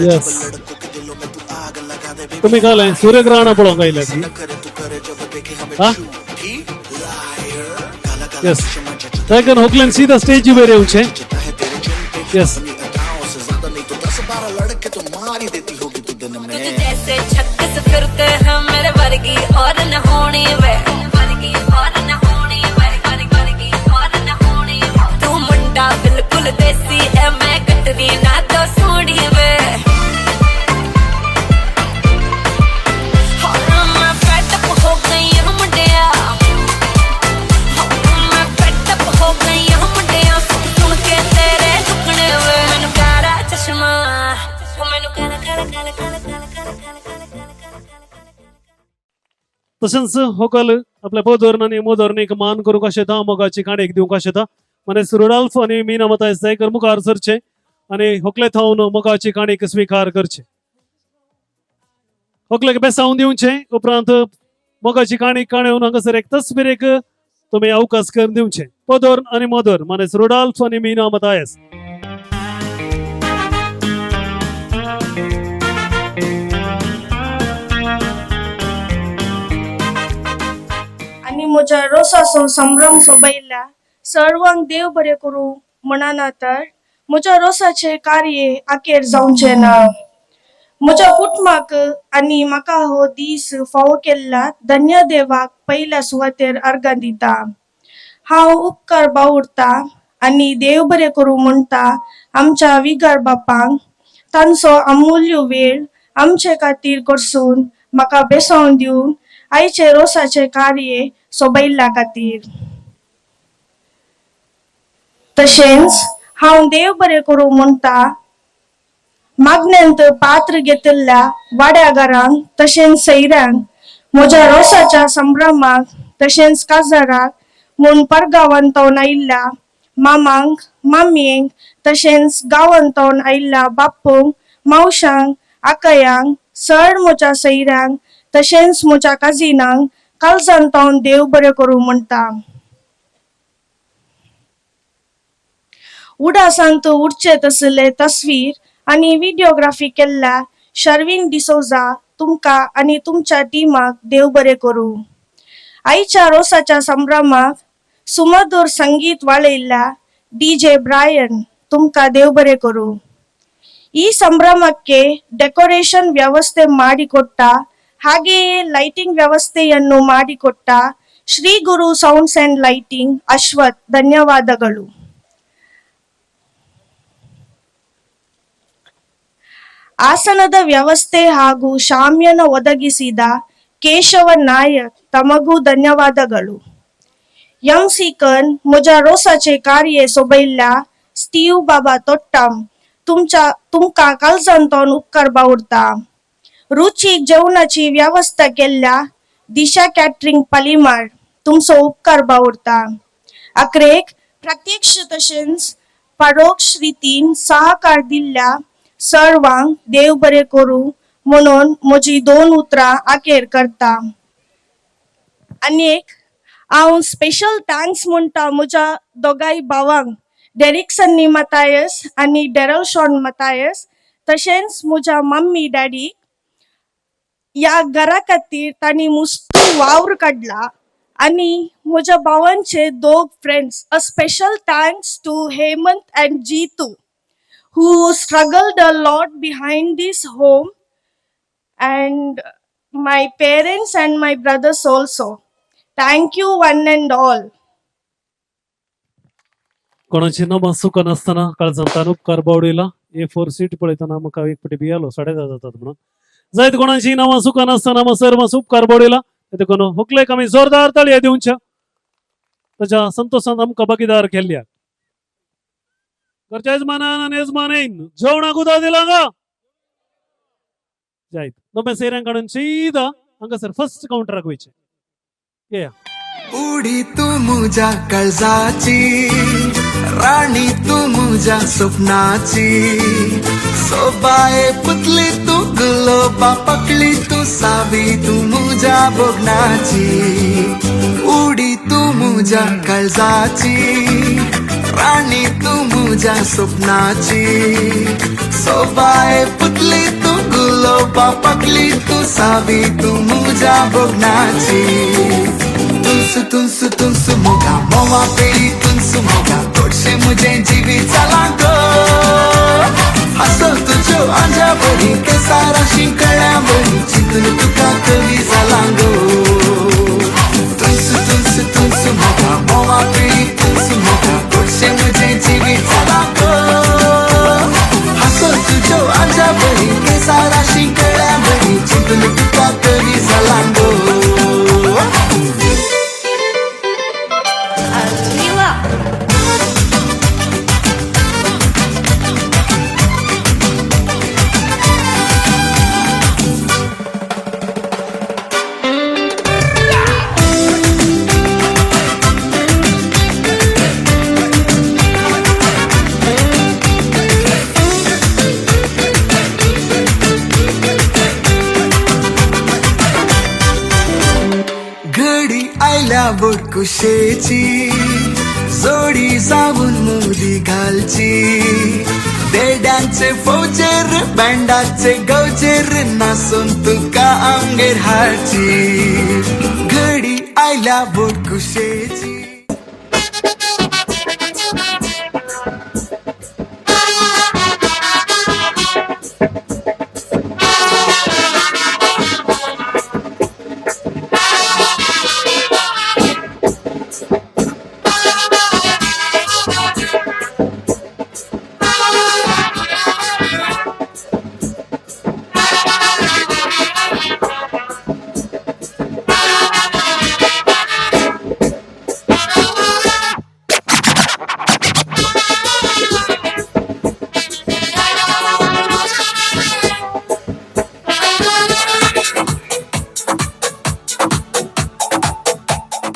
Yes. तुम्ही काय सूर्यग्रहण पळोवंक आयल्या हा यस ताका होकलेन सीधा स्टेज वेर येवचें यस जैसे छत्तीस फिरते हैं मेरे वर्गी और न होनी वे वर्गी और न होनी वे वर्गी और न होनी तू मुंडा बिल्कुल देसी है मैं कटरी ना तो सोनी वे मैं फेडअप हो गई हूँ मुंडिया मैं फेडअप हो गई हूँ मुंडिया सुन के तेरे दुखने वे मैनू काला चश्मा मैनू काला काला काला काला तशेंच होकल आपल्या पोदोरण आनी मोदोरण एक मान करूंक शेता मोगाची काणयेक दिवंक शेता मनीस रुडाल्फ आनी मीना मतायस जायकर मुखार सरचे आनी होकले थावन मोगाची काणयेक स्विकार करचे होकलेक बेसावून दिवचे उपरांत मोगाची काणयेक काणयोन हांगासर एक तस्बिरेक तुमी अवकाश करून दिवचे पोदोरण आनी मोदोर मनीस रुडाल्फ आनी मीना मतायस आणि म्हज्या रोसाचो संभ्रम सोबयल्या सर्वांक देव बरें करूं म्हणना तर म्हज्या रोसाचे कार्य आखेर जावचे ना म्हज्या कुटुंबाक आनी म्हाका हो दीस फावो केल्ल्या धन्य देवाक पयल्या सुवातेर अर्गां दिता हांव उपकार बावुरता आनी देव बरें करूं म्हणटा आमच्या विगार बापांक तांचो अमूल्य वेळ आमचे खातीर करसून म्हाका बेसावन दिवन आयचे रोसाचे कार्य सोबयल्ल्या खातीर तशेंच हांव देव बरें करूं म्हणटा मागण्यांत पात्र घेतिल्ल्या वाड्यागारांक तशेंच सैऱ्यांक म्हज्या रोसाच्या संभ्रमाक तशेंच काजाराक म्हूण परगांवांतवन आयिल्ल्या मामांक मामयेक तशेंच गांवांतवन आयिल्ल्या बापूंक मावशांक आकयांक चड म्हज्या सैऱ्यांक तशेंच म्हज्या काजिनांक काळजांतवन देव बरें करूं म्हणटा उडासांत उडचे तसले तस्वीर आनी व्हिडिओग्राफी केल्ल्या शर्विन डिसोजा तुमकां आनी तुमच्या टिमाक देव बरें करूं आयच्या रोसाच्या संभ्रमाक सुमधुर संगीत वाळयल्ल्या DJ ब्रायन तुमकां देव बरें करूं ಈ ಸಂಭ್ರಮಕ್ಕೆ ಡೆಕೋರೇಷನ್ ವ್ಯವಸ್ಥೆ ಮಾಡಿಕೊಟ್ಟ ಹಾಗೆಯೇ ಲೈಟಿಂಗ್ ವ್ಯವಸ್ಥೆಯನ್ನು ಮಾಡಿಕೊಟ್ಟ ಶ್ರೀ ಗುರು ಸೌಂಡ್ಸ್ ಅಂಡ್ ಲೈಟಿಂಗ್ ಅಶ್ವಥ್ ಧನ್ಯವಾದಗಳು ಆಸನದ ವ್ಯವಸ್ಥೆ ಹಾಗೂ ಶಾಮ್ಯಾನ ಒದಗಿಸಿದ ಕೇಶವ ನಾಯಕ್ ತಮಗೂ ಧನ್ಯವಾದಗಳು ಎಂ ಸಿಕನ್ मुजा रोसाचे कार्य सोबयल्ल्या स्टीव बाबा तोट्टाम तुमका काळजांतवन उपकार बावुरता रुचीक जेवणाची व्यवस्था केल्ल्या दिशा कॅटरिंग पालिमार तुमचो उपकार बावुरता अकरेक प्रत्यक्ष तशेंच परोक्ष रितीन सहकार दिल्ल्या सर्वांक देव बरें करूं म्हणून म्हजी 2 उतरां आखेर करता आनी एक हांव स्पेशल थँक्स म्हणटा म्हज्या दोगांय भावांक डेरिक्सन मतायस आनी डेरल शॉन मतायस तशेंच म्हज्या मम्मी डॅडीक ह्या घरा खातीर तांणी मुस्तू वावर काडला आनी म्हज्या भावांचे 2 friends a special thanks to Hemant and Jitu who struggled a lot behind this home and my parents and my brothers also. Thank you one and all. कोणाची नामां सुख नासतना काळजांतान उपकार बावडयला A4 सीट पळयतना म्हाका एक फावटी भियेलो 10:30 जातात म्हणून जायत कोणाची नामां सुख नासतना सर्वांस उपकार बावडयला देखून हुकलेक आमी जोरदार ताळयो दिवच्यो ताच्या संतोषान आमकां भागीदार केल्ल्या घरच्या यजमानान आनी यजमानीन जेवणाक उदक दिलां गा जायत नवे सेऱ्यां काडून सीधा हांगासर फर्स्ट काउंटराक वयचे या उडी तू मुजा काळजाची राणी तू मुजा स्वप्नाची सोबाये पुतली तू गुलोबा पकली तू सावी तू मुजा बोगनाची उडी तू मुजा काळजाची राणी तू तुझ्या स्वप्नाची सोबाय पुतली तू गुलोबा पकली तू सावी तू मुझ्या बघनाची तुंस तुंस मोगा मोवा पेली तुंस मोगा तोडशे मुझे जीवी चला गो हसो तुझो आंजा बरी के सारा शिंकळ्या बरी चितून तुका कवी झाला गो तुंस मोगा मोवा पेली तुंस मोगा तोडशे मुझे जीवी चला गो हसो तुझो आंजा बरी के सारा शिंकळ्या बरी चितून तुका कवी झाला गो बुडकुशेची जोडी जाऊन मुली घालची देड्यांचे फौजेर बँडाचे गवजेर नासून तुका आंगेर हाडची घडी आयल्या बुडकुशेची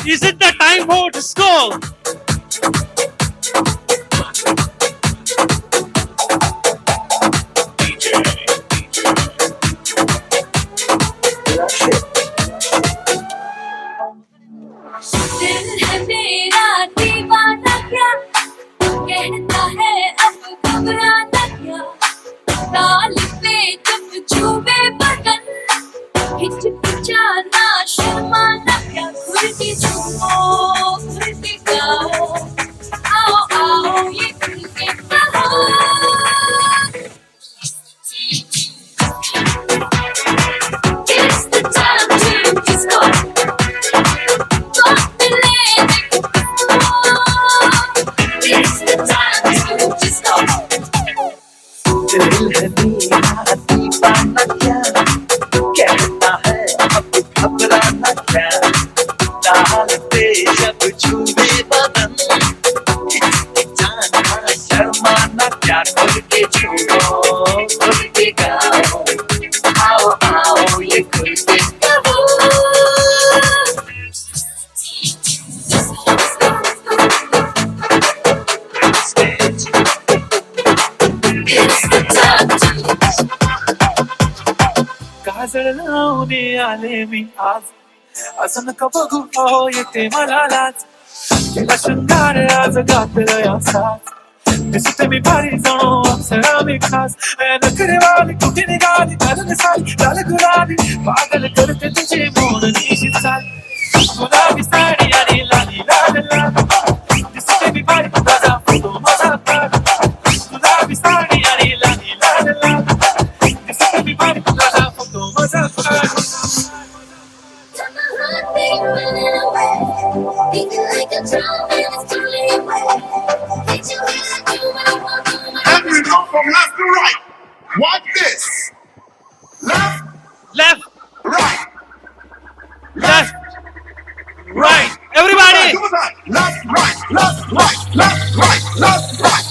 Is it the time for disco? दिल है मेरा दीवाना क्या कहता है अब घबराना क्या ताल पे जब छूबे बदन हिचकिचाना शर्माना क्या घुरती झूमो घुरती गाओ आओ आओ ये खुल के कहो It's the time to disco It's the time to disco दिल है मेरा दीवाना क्या कहता है अब घबराना क्या ताल पे जब छूबे बदन हिचकिचाना शर्माना क्या खुल के झूमो खुल के गाओ आओ आओ ये खुल के कहो काजळ लावणे आले मी आज असं नका बघू हो येते मला लाज केला शृंगार आज घातलं असाच दिसते मी भारी जणू अप्सरा मी खास नखरे वाली कुठे निघाली घालून साली लाल गुलाबी पागल करते तुझे मोडणीशी चाल गुलाबी साडी आणि लाली लाल लाल दिसते मी भारी तुझा फोटो माझा काढ गुलाबी साडी आणि लाली लाल लाल दिसते मी भारी तुझा फोटो माझा काढ And we go from left to right. Watch this. Left, Left, right. left, right. Everybody. Left, right, left, right, left, right, left, right.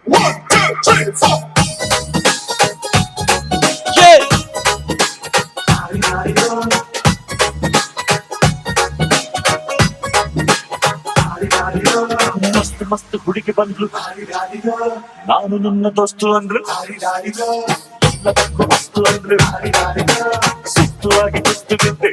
1, 2, 3, 4. Yeah. ಮಸ್ತ್ ಮಸ್ತ್ ಹುಡುಗಿ ಬಂದ್ರು ನಾನು ನನ್ನ ದೋಸ್ತು ಅಂದ್ರು ಎಲ್ಲದಕ್ಕೂ ಮಸ್ತು ಅಂದ್ರು ಸುತ್ತುವಾಗಿ ಕುಸ್ತು ಬಿದ್ದೆ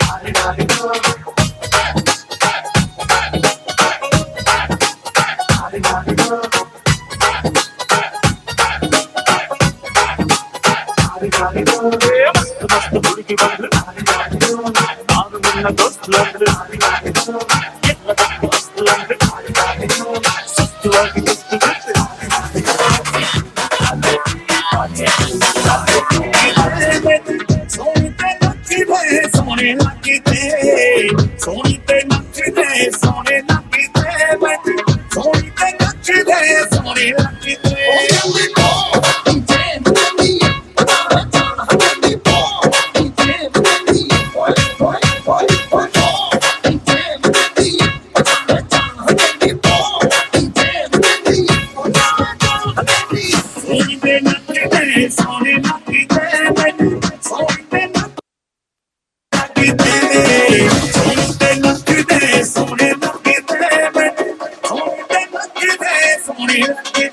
నానున్న దోస్తులందరూ ఎట్ల దోస్తులందరూ సుస్తుವಾಗಿ ಸೋನೆ ನಕ್ಕಿದೆ ಸೋನಿತೆ ನಕ್ಕಿದೆ ಸೋನೆ ನಕ್ಕಿದೆ ಸೋನಿತೆ ನಕ್ಕಿದೆ ಸೋನೆ ನಕ್ಕಿದೆ ಸೋನಿತೆ ನಕ್ಕಿದೆ ಸೋನೆ ನಕ್ಕಿದೆ ಸೋನಿತೆ ನಕ್ಕಿದೆ ಸೋನಿತೆ ನಕ್ಕಿದೆ ಸೋನೆ ನಕ್ಕಿದೆ ಸೋನಿತೆ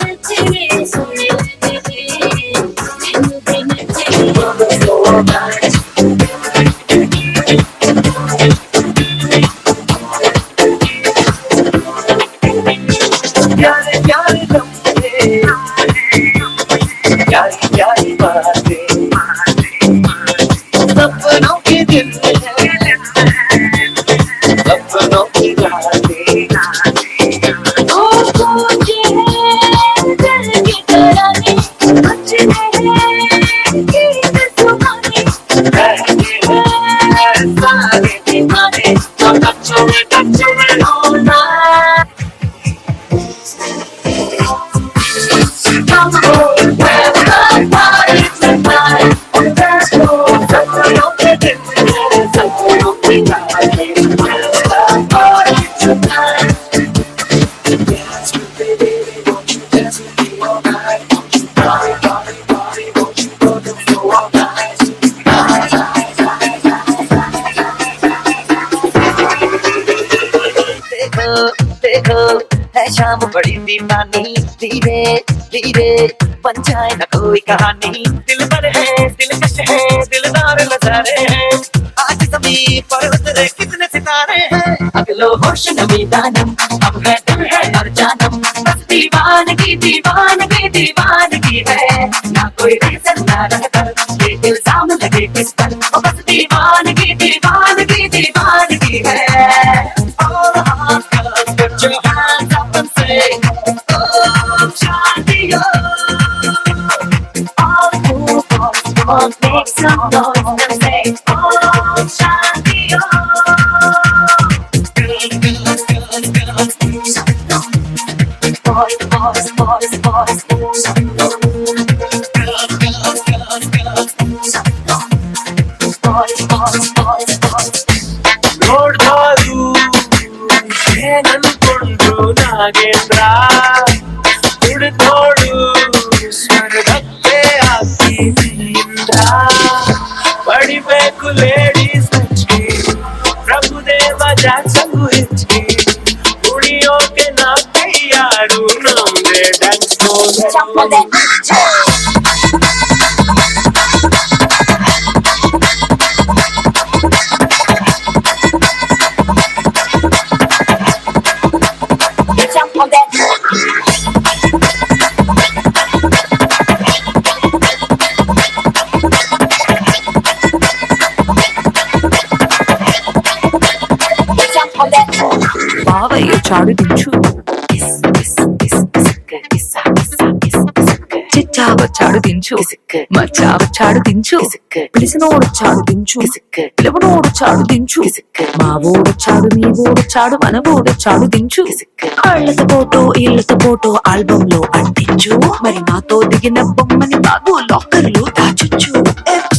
ನಕ್ಕಿದೆ ಸೋನೆ ನಕ್ಕಿದೆ प्यारे प्यारे लम्हे प्यारी प्यारी बातें सपनों के दिल है सपनों की रातें सारे दीवाने तो टच में होना देखो है शाम बड़ी दीवानी धीरे धीरे बन जाए न कोई कहानी दिल पर है दिलकश है दिलदार नजारे हैं आज सभी पर उतरे कितने सितारे हैं अगलो होश नमी दानम अब है दिल है और जानम बस दीवानगी दीवानगी दीवानगी है ना कोई रीजन ना रहकर ये इल्जाम लगे किस पर बस दीवानगी दीवानगी दीवानगी है और put your hands up and say, oh, Shanti, all the cool boys, come on, make some noise and say, oh, Shanti, boys, boys, boys, boys, boys, boys, boys, boys. Lord Balu. ನನ್ಕೊಂಡು Nagendra ಹುಡುಕೋಡು ಸ್ವರ್ಗಕ್ಕೆ ಹಾಕಿದ್ರಿಂದ ಪಡಿಬೇಕು ladies ಹಂಚ್ಗೆ Prabhudeva ಜಾಕ್ಸಂಗು ಹೆಚ್ಚಿಗೆ ಕುಣಿಯೋಕೆ ನಾ ಕೈಯಾರು ನಮ್ದೆ dance బావయ్య చాడు దించు చిచ్చావ చాడు దించు మచ్చావ చాడు దించు పిలిసినోడు చాడు దించు పిలవనోడు చాడు దించు మా ఓడు చాడు మీ ఓడు చాడు మన ఓడు చాడు దించు ఇళ్ళతో ఫోటో ఆల్బమ్ లో అంటించు మరి నాతో దిగిన బొమ్మని బాబు లాకర్ లో దాచుచ్చు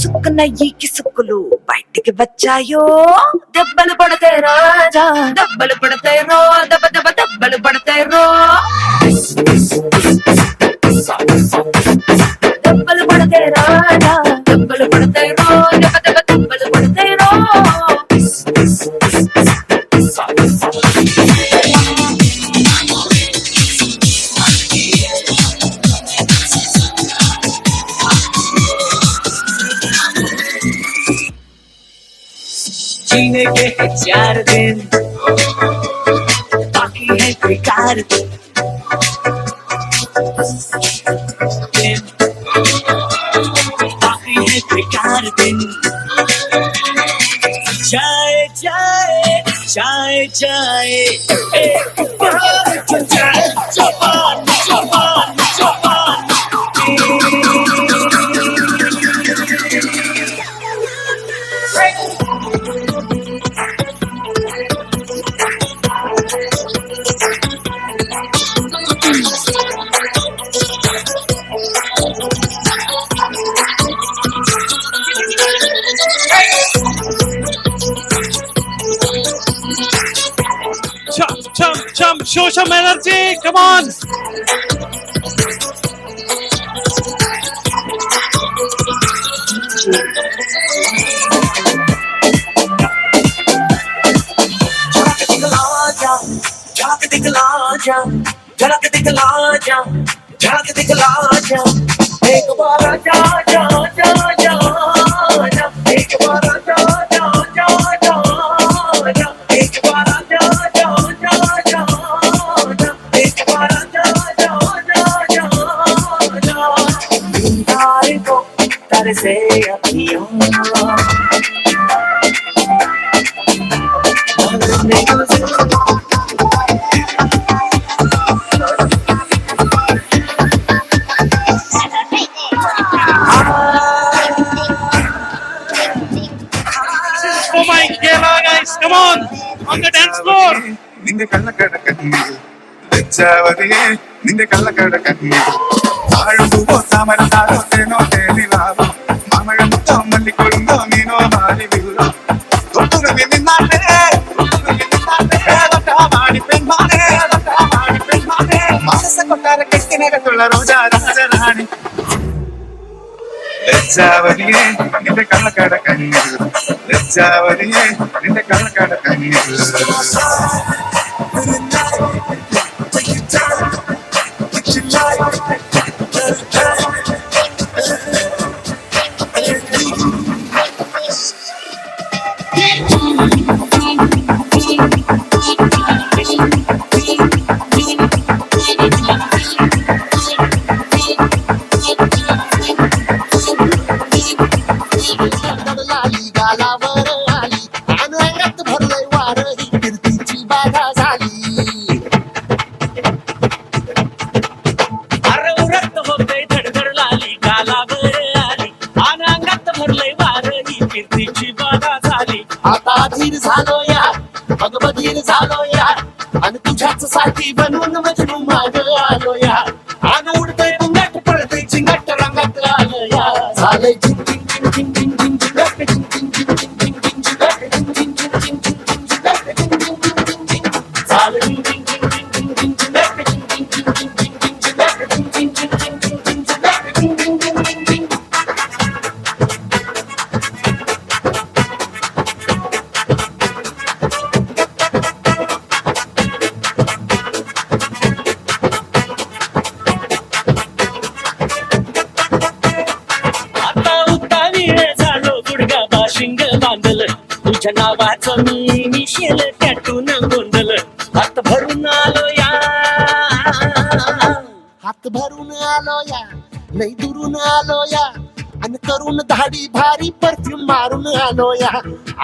సుక్కున ఈ కిసుక్కులు బయటికి వచ్చాయో దెబ్బలు పడతాయి రాజా దెబ్బలు పడతాయి రో దెబ్బ దెబ్బ దెబ్బలు పడతాయి రో దెబ్బలు పడతాయి రాజా దెబ్బలు పడతాయి రో దెబ్బ దెబ్బ దెబ్బలు పడతాయి రో जीने के है 4 दिन, बाकी है बेकार दिन। बाकी है बेकार दिन। जाए जाए जाए जाए एक बार तो जाए जवान जवान जवान। Show some energy, come on! झलक दिखला जा, झलक दिखला जा, झलक दिखला जा, एक बार जा जा जा जा जा, एक बार जा जा जा जा जा, एक बार जा जा जा जा जा, एक बार जा जा जा जा जा। दीदार को तरसे अखियों Oh my god, guys, come on! On the dance floor! ನಿಂದೆ ಕಳ್ಳಕಡ ಕಣ್ಣೀರು ಬೆಚ್ಚವರಿಯೇ ನಿಂದೆ ಕಳ್ಳಕಡ ಕಣ್ಣೀರು ತಾಳುಂಬೋ ತಾಮರ ತಾಳೋತೇನೋ ತೇಲಿಲಾವು ಮಾಮಳ ಮುತ್ತ ಮಲ್ಲಿ ಕೊಡುಂದೋ ನೀನೋ ಮಾರಿ ಬಿಗುಲು ಕೊಟ್ಟುರುವಿ ನಿನ್ನಾಟೆ ಲಟ ಮಾಡಿ ಪೆಣ್ಮಾನೆ ಲಟ ಮಾಡಿ ಪೆಣ್ಮಾನೆ ಮಾನಸ ಕೊಟ್ಟಾರ ಕೆತ್ತಿನ ತುಳ್ಳ ರೋಜಾ ರಾಜರಾಣಿ ಲಜ್ಜಾವರಿಯೇ ನಿಂದೆ ಕಳ್ಳಕಡ ಕಣ್ಣೀರು ಲಜ್ಜಾವರಿಯೇ ನಿಂದೆ ಕಳ್ಳಕಡ ಕಣ್ಣೀರು आता धीर झालो यार मग बधीर झालो यार आणि तुझ्याच साठी बनवून मजनू माग आलो यार आणि उडतय पुंगाट पडतय चिंगाट रंगात आलो यार झालंय झिंग झिंग झिंग झिंग झिंग झिंग झिंग झिंग झिंग झिंग झिंग झिंग झिंग झिंग झिंग झिंग झिंग झिंग झिंग झालं झिंग झिंग झिंग झिंग झिंग झिंग झिंग झिंग झिंग झिंग झिंग झिंग झिंग झिंग शिंग बांधल तुझ्या नावाचं मी मिशेल टॅटून गोंधल हात भरून आलो या हात भरून आलो या लई दुरून आलो या आणि करून धाडी भारी परफ्यूम मारून आलो या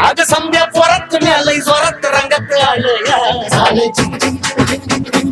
आग समद्या पोरात लई जोरात रंगात आलो या झाले झिंग झिंग झिंग झिंग झिंग झिंग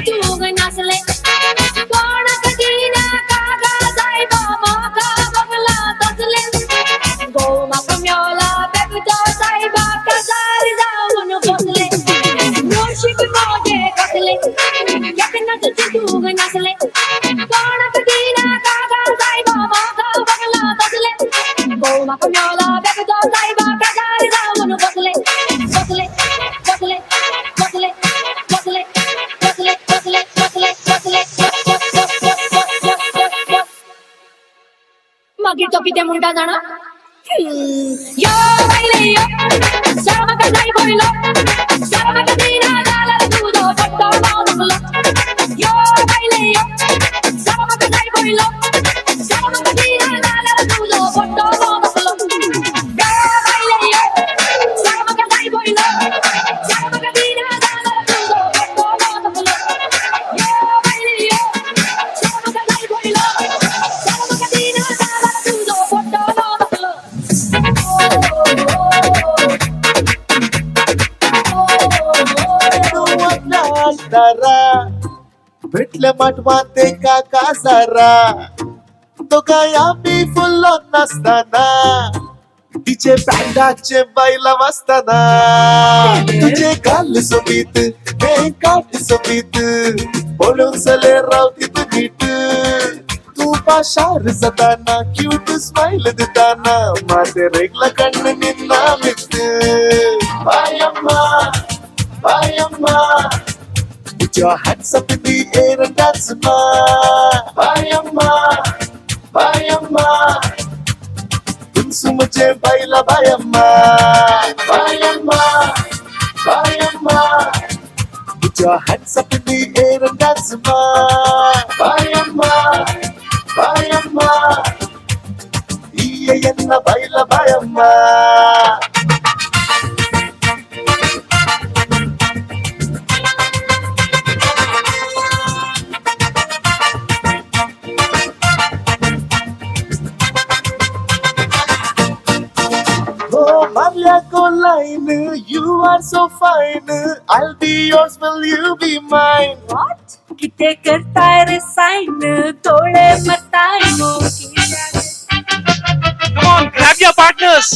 तू नाचले कोण कधी ना मागीर तो कितें म्हणटा जाणा यो बायले यो जरा म्हाका जाय पडलो जरा म्हाका दिना जाल्यार तुजो पट्टो मागलो यो बायले यो जरा म्हाका जाय पडलो जरा म्हाका दिना जाल्यार तुजो पट्टो मागलो यो बायले यो जरा म्हाका जाय पडलो जरा म्हाका दिना जाल्यार तुजो पट्टो मागलो यो बायले यो जरा म्हाका जाय पडलो जरा म्हाका दिना जाल्यार तुजो पट्टो मागलो भेटले मटवाते का कासारा तो काय आम्ही फुल्लो नसताना तिचे बँडाचे बैला वाजताना तुझे गाल सोबीत हे काट सोबीत बोलून सले रावती तू नीट तू पाशार जाताना क्यूट स्माइल देताना माझे रेगला कण्ण निन्ना मित बायम्मा बायम्मा Put your hands up in the air and dance, ma. Bayamma, bayamma. Tunsu mujhe baila bayamma, bayamma, bayamma. Put your hands up in the air and dance, ma. Bayamma, bayamma. Iya yenna baila bayamma. Oh, Maria Coline, you are so fine. I'll be yours, will you be mine? What? किते करताय रे sign तोळे मताय मो Come on, grab your partners.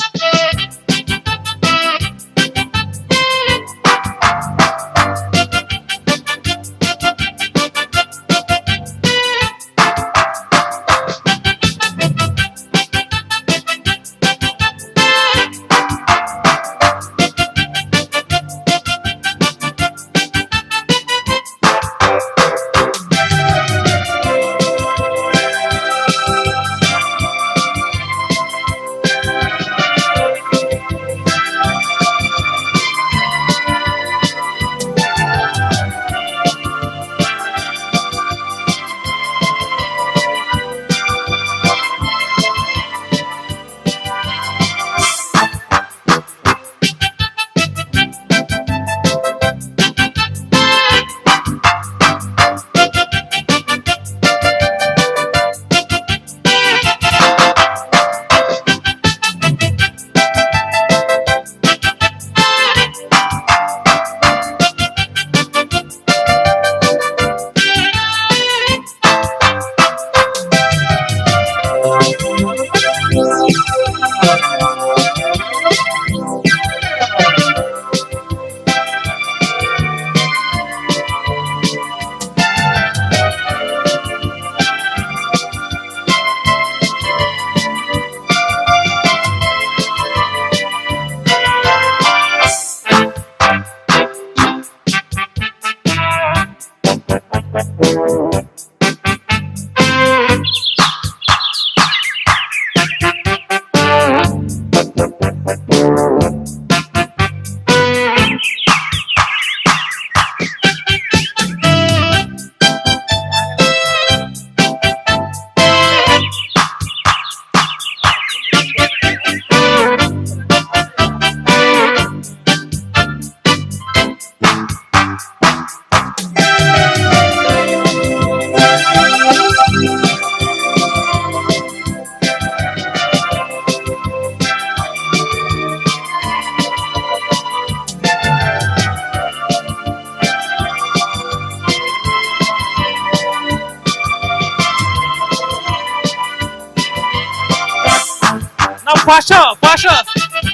Pasha, Pasha.